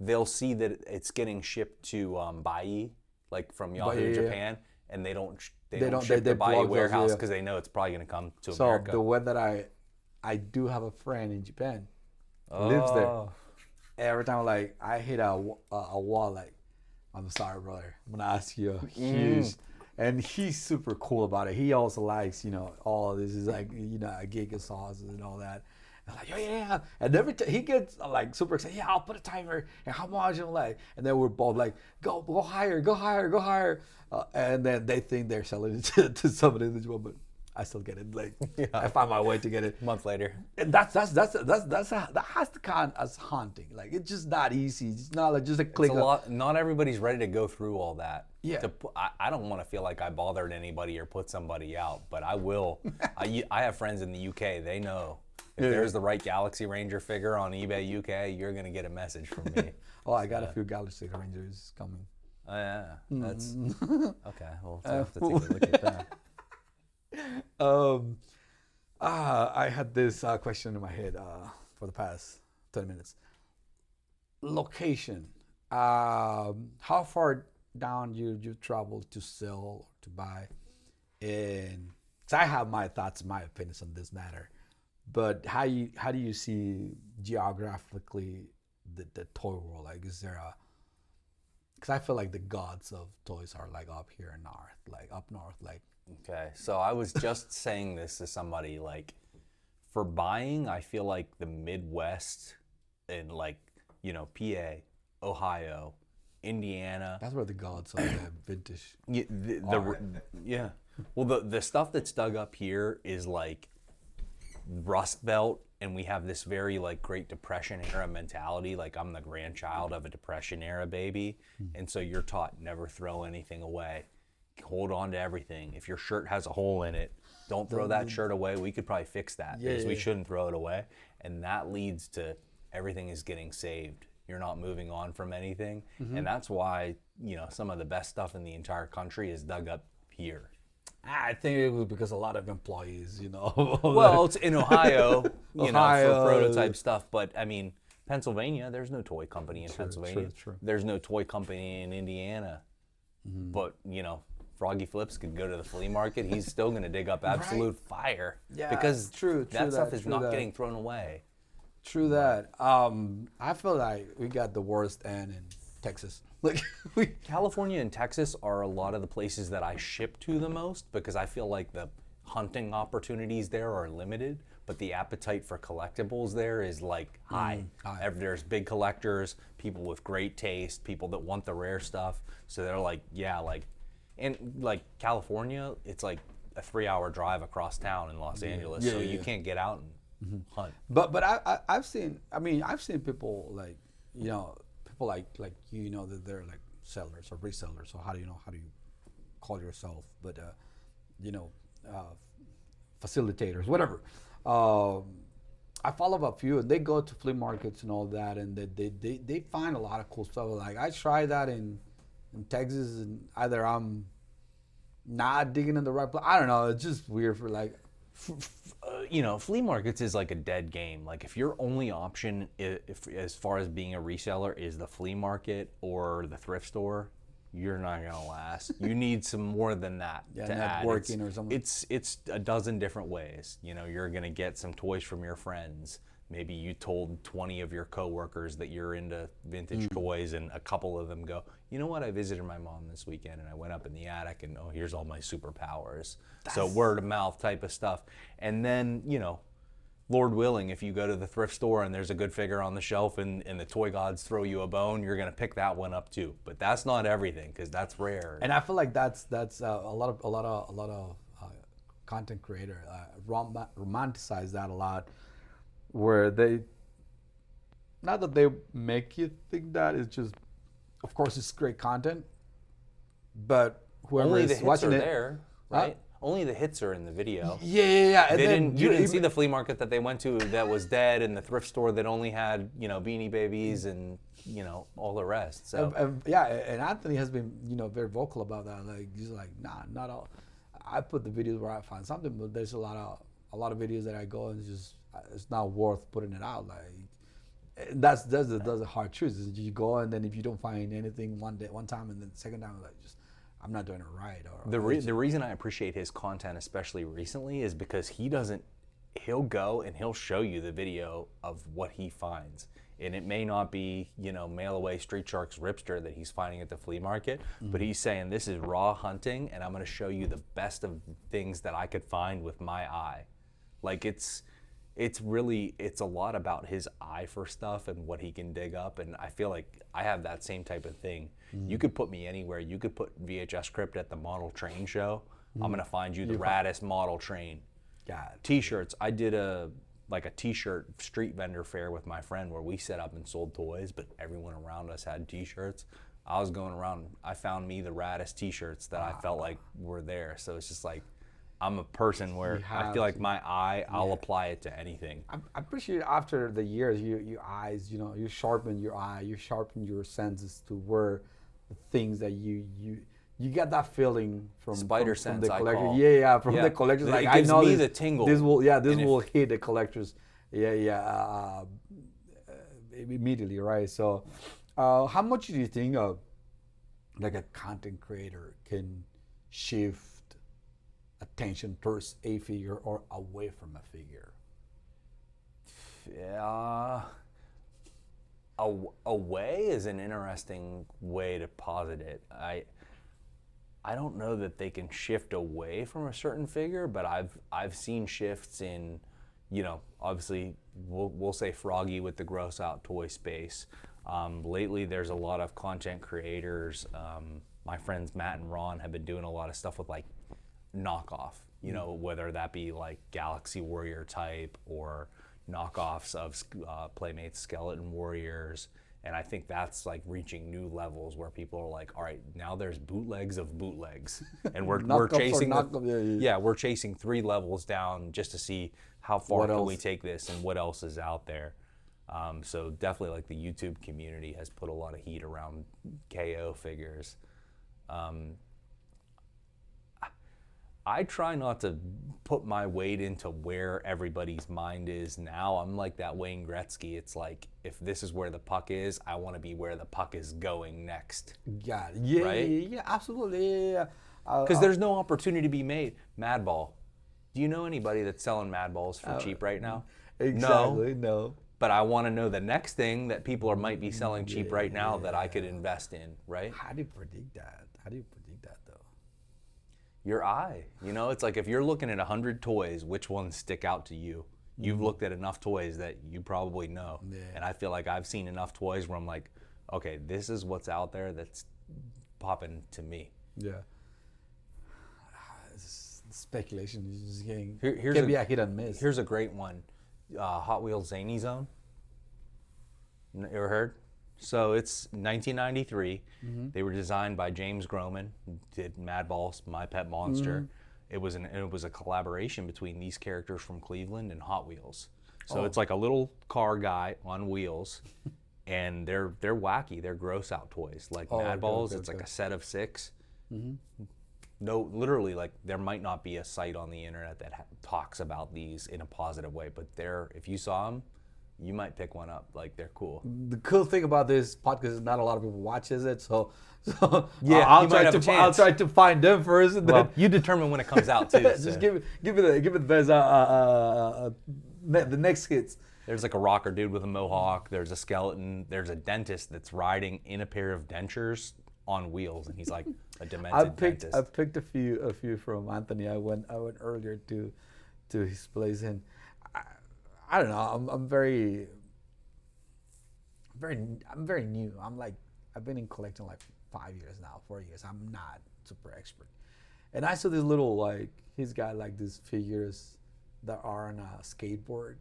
They'll see that it's getting shipped to Bai, like from Yahoo Japan, and they don't ship to Bai warehouse because they know it's probably going to come to America. So the way that I do have a friend in Japan, lives there. Every time I hit a wall, like, I'm sorry, brother, I'm gonna ask you a huge, and he's super cool about it. He also likes all this is a giga sauces and all that. I'm like, yeah. And every time he gets super excited, yeah, I'll put a timer and how much, and then we're both like, go higher. And then they think they're selling it to somebody in the job, but I still get it. I find my way to get it. A month later. And that has to count as hunting. Like it's just not easy. It's not just a click. Not everybody's ready to go through all that. Yeah. I don't want to feel like I bothered anybody or put somebody out, but I will. I have friends in the UK. They know. If there's the right Galaxy Ranger figure on eBay UK, you're going to get a message from me. I got a few Galaxy Rangers coming. Oh, yeah, that's okay. Well, I'll have to take a look at that. I had this question in my head for the past 20 minutes. Location. How far down you travel to sell or to buy? And so I have my thoughts, my opinions on this matter. But how do you see geographically the toy world? Like, is there a? Because I feel like the gods of toys are like up here in north, like up north, like. Okay, so I was just saying this to somebody, like, for buying, I feel like the Midwest and like, PA, Ohio, Indiana. That's where the gods are, the vintage. Yeah, yeah. Well, the stuff that's dug up here is like Rust Belt, and we have this very like Great Depression era mentality. Like, I'm the grandchild of a Depression era baby, and so you're taught never throw anything away. Hold on to everything. If your shirt has a hole in it, don't throw that shirt away. We could probably fix that because we shouldn't throw it away. And that leads to everything is getting saved. You're not moving on from anything. And that's why, some of the best stuff in the entire country is dug up here. I think it was because a lot of employees, Well, it's in Ohio, for prototype stuff. But I mean, Pennsylvania, there's no toy company in Pennsylvania. True. There's no toy company in Indiana. But, Froggy Flips could go to the flea market. He's still going to dig up absolute fire. Yeah, because true that stuff is not that. getting thrown away. True that. I feel like we got the worst end in Texas. Like California and Texas are a lot of the places that I ship to the most because I feel like the hunting opportunities there are limited, but the appetite for collectibles there is like high. There's big collectors, people with great taste, people that want the rare stuff. So they're like, and like California, it's like a 3-hour drive across town in Los Angeles, so you can't get out and hunt. But I've seen people like people like that they're like sellers or resellers. So how do you call yourself? But facilitators, whatever. I follow a few, and they go to flea markets and all that, and they find a lot of cool stuff. Like I tried that in Texas, and either I'm not digging in the right place. I don't know. It's just weird for like. Flea markets is like a dead game. Like if your only option, if as far as being a reseller, is the flea market or the thrift store, you're not gonna last. You need some more than that to networking add. or something. It's a dozen different ways. You're gonna get some toys from your friends. Maybe you told 20 of your coworkers that you're into vintage toys, and a couple of them go, you know what, I visited my mom this weekend and I went up in the attic and here's all my superpowers. So word of mouth type of stuff. And then, Lord willing, if you go to the thrift store and there's a good figure on the shelf and the toy gods throw you a bone, you're gonna pick that one up too. But that's not everything because that's rare. And I feel like that's a lot of content creator romanticize that a lot. Where they, not that they make you think that, it's just, of course, it's great content, but whoever Only is the hits watching are it, there, right? Only the hits are in the video. Yeah. And then you didn't see the flea market that they went to that was dead, and the thrift store that only had Beanie Babies and all the rest. So and Anthony has been very vocal about that. Like he's like, nah, not all. I put the videos where I find something, but there's a lot of videos that I go and it's not worth putting it out. Like that's the hard truth. Is you go and then if you don't find anything one time and then second time like just I'm not doing it right. The reason I appreciate his content, especially recently, is because he'll go and he'll show you the video of what he finds. And it may not be, mail away Street Sharks Ripster that he's finding at the flea market, but he's saying this is raw hunting and I'm going to show you the best of things that I could find with my eye. Like it's a lot about his eye for stuff and what he can dig up, and I feel like I have that same type of thing. You could put me anywhere. You could put VHS Crypt at the model train show. I'm gonna find you the raddest model train. T-shirts. I did a T-shirt street vendor fair with my friend where we set up and sold toys, but everyone around us had T-shirts. I was going around. I found me the raddest T-shirts that I felt like were there. So it's just like, I'm a person where I feel like my eye, I'll apply it to anything. I appreciate after the years, your eyes, you sharpen your eye, you sharpen your senses to where things that you get that feeling from Spider from sense, the I collector. call. Yeah, from Yeah. the collectors. It Like I gives know me this, the tingle. This will And if- will hit the collectors. Immediately, right? So, how much do you think like a content creator can shift attention towards a figure or away from a figure? Yeah. Away is an interesting way to posit it. I don't know that they can shift away from a certain figure, but I've seen shifts in, obviously we'll say Froggy with the gross out toy space. Lately, there's a lot of content creators. My friends Matt and Ron have been doing a lot of stuff with like knockoff, whether that be like Galaxy Warrior type or knockoffs of Playmates Skeleton Warriors. And I think that's like reaching new levels where people are like, all right, now there's bootlegs of bootlegs, and we're chasing we're chasing 3 levels down just to see how far can we take this and what else is out there. So definitely like the YouTube community has put a lot of heat around KO figures. I try not to put my weight into where everybody's mind is now. I'm like that Wayne Gretzky. It's like, if this is where the puck is, I want to be where the puck is going next. Got it. Yeah, right? yeah, absolutely. Yeah. Because there's no opportunity to be made. Madball. Do you know anybody that's selling Madballs for cheap right now? Exactly, no. But I want to know the next thing that people might be selling cheap right now that I could invest in, right? How do you predict that? How do you predict that, though? Your eye. It's like if you're looking at 100 toys, which ones stick out to you? You've looked at enough toys that you probably know. Yeah. And I feel like I've seen enough toys where I'm like, okay, this is what's out there that's popping to me. Yeah. Speculation is just getting, Here's can be a hit and miss. Here's a great one. Hot Wheels Zany Zone. You ever heard? So it's 1993. They were designed by James Groman, who did Madballs, My Pet Monster. It was a collaboration between these characters from Cleveland and Hot Wheels. So it's like a little car guy on wheels, and they're wacky. They're gross out toys like Madballs. It's like a set of 6. No, literally, like there might not be a site on the internet that talks about these in a positive way, but if you saw them, you might pick one up. Like, they're cool. The cool thing about this podcast is not a lot of people watches it, so yeah, I'll try to find them first. And well, then you determine when it comes out too. just so. give it the best the next hits. There's like a rocker dude with a mohawk. There's a skeleton. There's a dentist that's riding in a pair of dentures on wheels, and he's like a demented dentist. I picked a few from Anthony. I went earlier to his place, and I don't know. I'm very new. I've been in collecting like 5 years now, 4 years. I'm not super expert, and I saw this little he's got like these figures that are on a skateboard,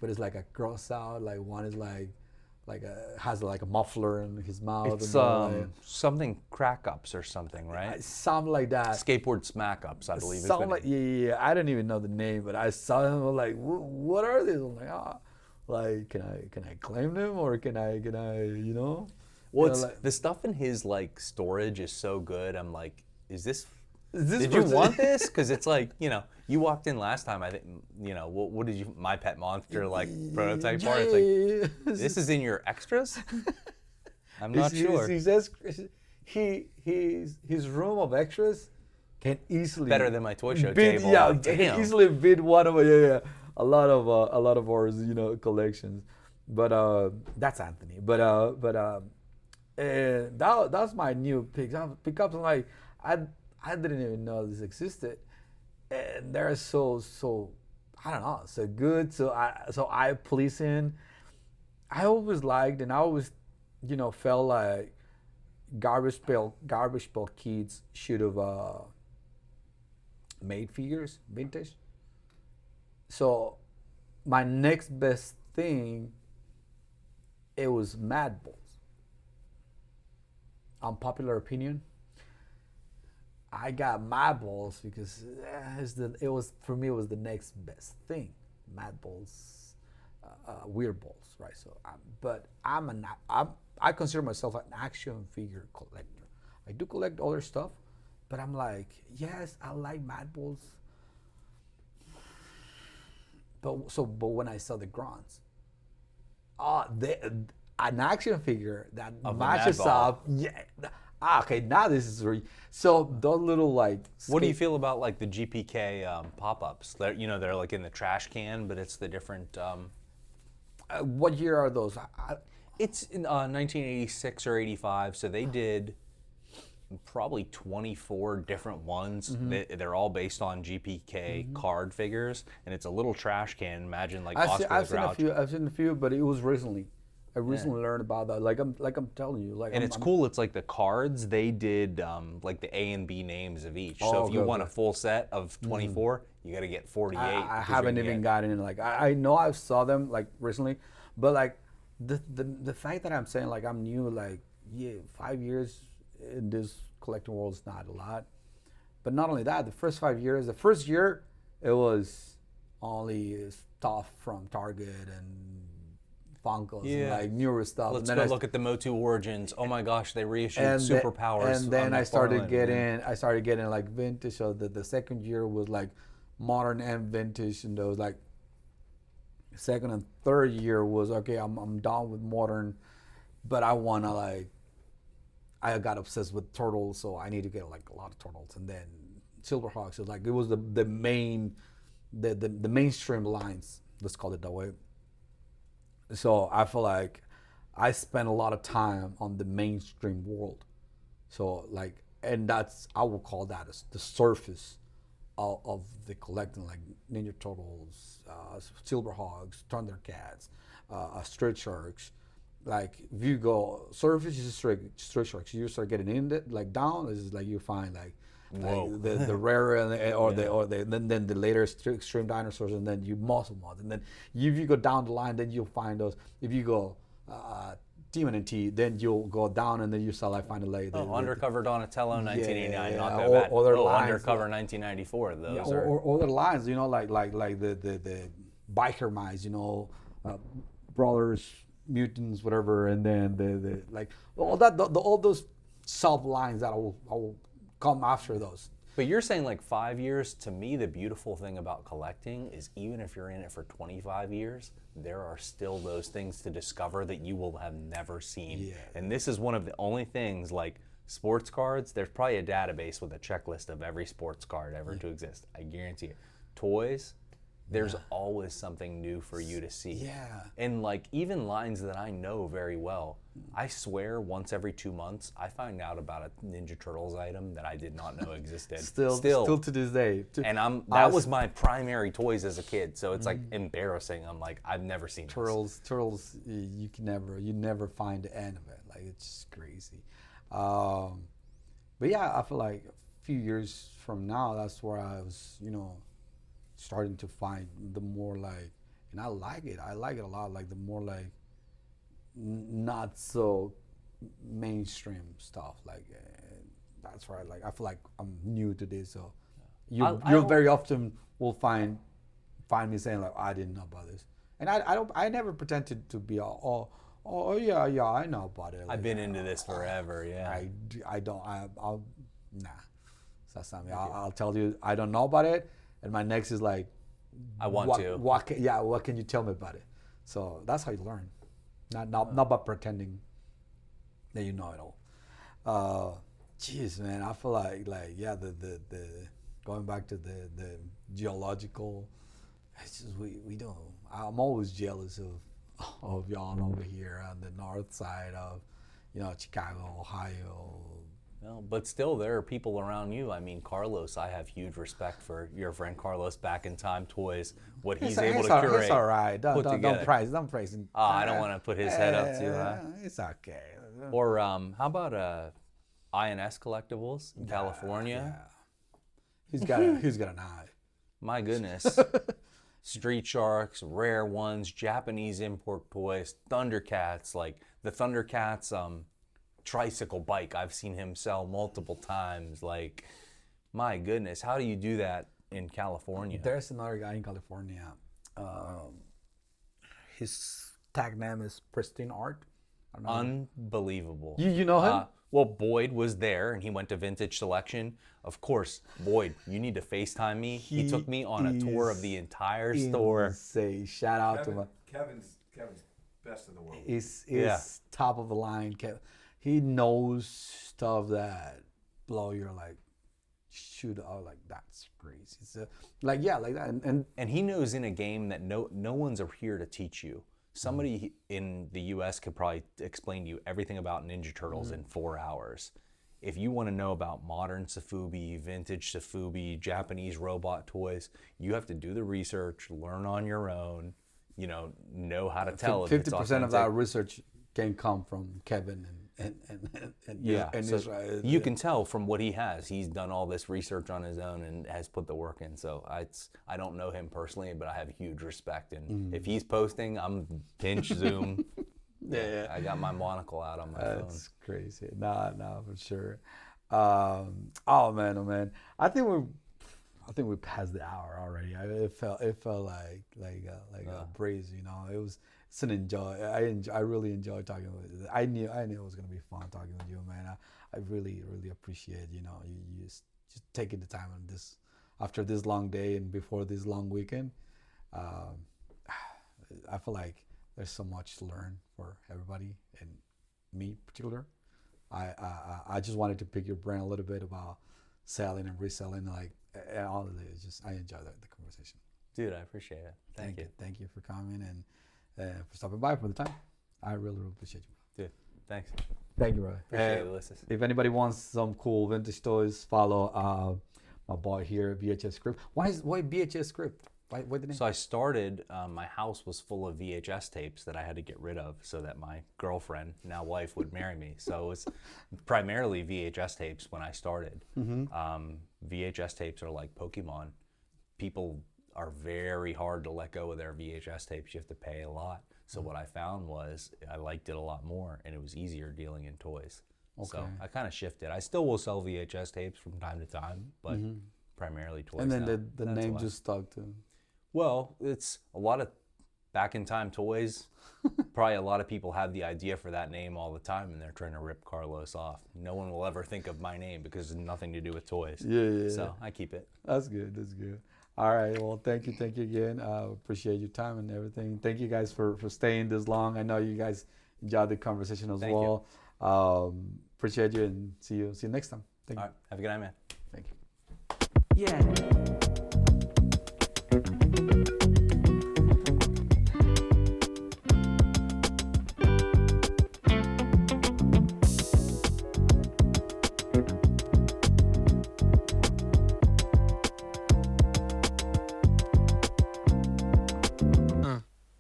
but it's like a cross out. Like one is has like a muffler in his mouth. It's and something crack ups or something, right? Something like that. Skateboard smack ups, I believe. Something like yeah. I don't even know the name, but I saw them. I'm like, what are these? I'm like, can I claim them or can I Well, the stuff in his like storage is so good. I'm like, did you person- want this? Because it's like, you walked in last time. I think, what did you? My Pet Monster prototype part. It's like, this is in your extras. I'm not sure. He says his room of extras can easily Better than my toy show beat, table. Yeah, Like, can easily beat one of a lot of ours collections. But that's Anthony. But that's my new pickups. I'm like, I didn't even know this existed, and they're so I don't know, so good. So I pleasing. I always liked, and I always felt like Garbage Pail Kids should have made figures vintage. So my next best thing, it was Madballs. Unpopular opinion, I got Madballs because it was the next best thing. Madballs, weird balls, right? So, but I consider myself an action figure collector. I do collect other stuff, but I'm like, yes, I like Mad Bulls. But when I saw the Grunts, an action figure that Of the matches Mad Ball. up, yeah. Okay, now this is so those little like. What do you feel about like the GPK pop-ups? They're like in the trash can, but it's the different. What year are those? It's in 1986 or 85, so they did probably 24 different ones. They're all based on GPK card figures, and it's a little trash can. Imagine like Oscar I've the seen a Grouch. few. I've seen a few, but it was recently. I recently learned about that. Like I'm telling you. Like And it's cool. It's like the cards they did like the A and B names of each. So if you want a full set of 24, you got to get 48. I 'cause you're haven't gonna even get- gotten in. Like I know I saw them like recently, but like the fact that I'm saying like I'm new, like 5 years in this collecting world is not a lot. But not only that, the first 5 years, the first year it was only stuff from Target and Funkos and like newer stuff. Let's and go then look at the Motu Origins. Oh my gosh, they reissued and the- Superpowers. And then on I started McFarlane. getting like vintage. So the second year was like modern and vintage, and those like second and third year was okay. I'm done with modern, but I wanna like. I got obsessed with turtles, so I need to get like a lot of turtles, and then Silverhawks is like it was the main, the mainstream lines. Let's call it that way. So I feel like I spent a lot of time on the mainstream world. So like, and that's I will call that as the surface of the collecting, like Ninja Turtles, Silverhawks, Thundercats, Street Sharks. Like if you go surface is Street Sharks, you start getting in it like down. It's like you find like the rare then the later extreme dinosaurs, and then you muscle mods, and then if you go down the line, then you'll find those. If you go Demon and T, then you'll go down, and then you start like finding like Undercover Donatello, 1989, yeah, not that or bad. other lines, Undercover, 1994. Those yeah, are. or other lines, like the biker mice, brothers, mutants, whatever, and then the like all those sub lines that I will come after those. But you're saying like 5 years. To me, the beautiful thing about collecting is even if you're in it for 25 years, there are still those things to discover that you will have never seen. Yeah. And this is one of the only things like sports cards. There's probably a database with a checklist of every sports card ever to exist. I guarantee it. Toys, there's always something new for you to see. Yeah. And like even lines that I know very well, I swear once every 2 months I find out about a Ninja Turtles item that I did not know existed. Still to this day. And that was my primary toys as a kid, so it's like embarrassing. I'm like, I've never seen this. Turtles, you never find the end of it. Like it's just crazy. But yeah, I feel like a few years from now, that's where I was, starting to find the more like, and I like it a lot, like the more like not so mainstream stuff, like that's where I feel like I'm new to this, so you very often will find me saying like, I didn't know about this, and I never pretended to be all oh yeah I know about it. I've been into this forever. Yeah. I'll nah, so that's not me. I'll tell you I don't know about it. And my next is like, I want to. What can you tell me about it? So that's how you learn, not by pretending that you know it all. Jeez, man, I feel like the going back to the geological. It's just we don't. I'm always jealous of y'all over here on the north side of, Chicago, Ohio. No, but still, there are people around you. I mean, Carlos, I have huge respect for your friend Carlos back in time toys. What he's able to curate. It's all right. Don't praise him. I don't want to put his head up too high. It's okay. Or how about INS Collectibles in California? Yeah. He's got an eye. My goodness. Street Sharks, rare ones, Japanese import toys, Thundercats, like the Thundercats tricycle bike. I've seen him sell multiple times. Like, my goodness, how do you do that in California? There's another guy in California. His tag name is Pristine Art. I don't know. Unbelievable. You know him? Well, Boyd was there, and he went to Vintage Selection. Of course, Boyd, you need to FaceTime me. He took me on a tour of the entire store. Say shout out to him. Kevin's best in the world. Is Yeah. top of the line. He knows stuff that blow your like shoot out like that's crazy. So, like like that And he knows in a game that no one's here to teach you. Somebody in the U.S. could probably explain to you everything about Ninja Turtles in 4 hours. If you want to know about modern Sofubi, vintage Sofubi, Japanese robot toys, you have to do the research, learn on your own, know how to tell if it's 50% of that authentic. research can come from Kevin and So Israel. you can tell from what he has. He's done all this research on his own and has put the work in. So I don't know him personally, but I have huge respect. And if he's posting, I'm pinch zoom. Yeah. I got my monocle out on my phone. That's crazy. No, for sure. Oh man. I think we passed the hour already. It felt like a breeze. It's an enjoy. I really enjoy talking with you. I knew it was gonna be fun talking with you, man. I really appreciate you just taking the time on this after this long day and before this long weekend. I feel like there's so much to learn for everybody and me in particular. I just wanted to pick your brain a little bit about selling and reselling, and all of it. I enjoy the conversation. Dude, I appreciate it. Thank you. Thank you for coming and for stopping by for the time. I really appreciate you. Dude, thanks. Thank you, brother. Appreciate it, Ulysses. If anybody wants some cool vintage toys, follow my boy here, VHS Crypt. Why VHS Crypt? Why the name? So I started, my house was full of VHS tapes that I had to get rid of so that my girlfriend, now wife, would marry me. So it was primarily VHS tapes when I started. VHS tapes are like Pokemon. People are very hard to let go of their VHS tapes. You have to pay a lot. So what I found was I liked it a lot more and it was easier dealing in toys. So Okay. I kind of shifted. I still will sell VHS tapes from time to time, but primarily toys. And then now. the That's name why. just stuck to. Well, it's a lot of back in time toys. Probably a lot of people have the idea for that name all the time and they're trying to rip Carlos off. No one will ever think of my name because it's nothing to do with toys. Yeah. So I keep it. That's good. All right. Well, thank you again. Appreciate your time and everything. Thank you guys for staying this long. I know you guys enjoyed the conversation as Thank well. Appreciate you and see you next time. Thank you. All right. Have a good night, man. Thank you. Yeah.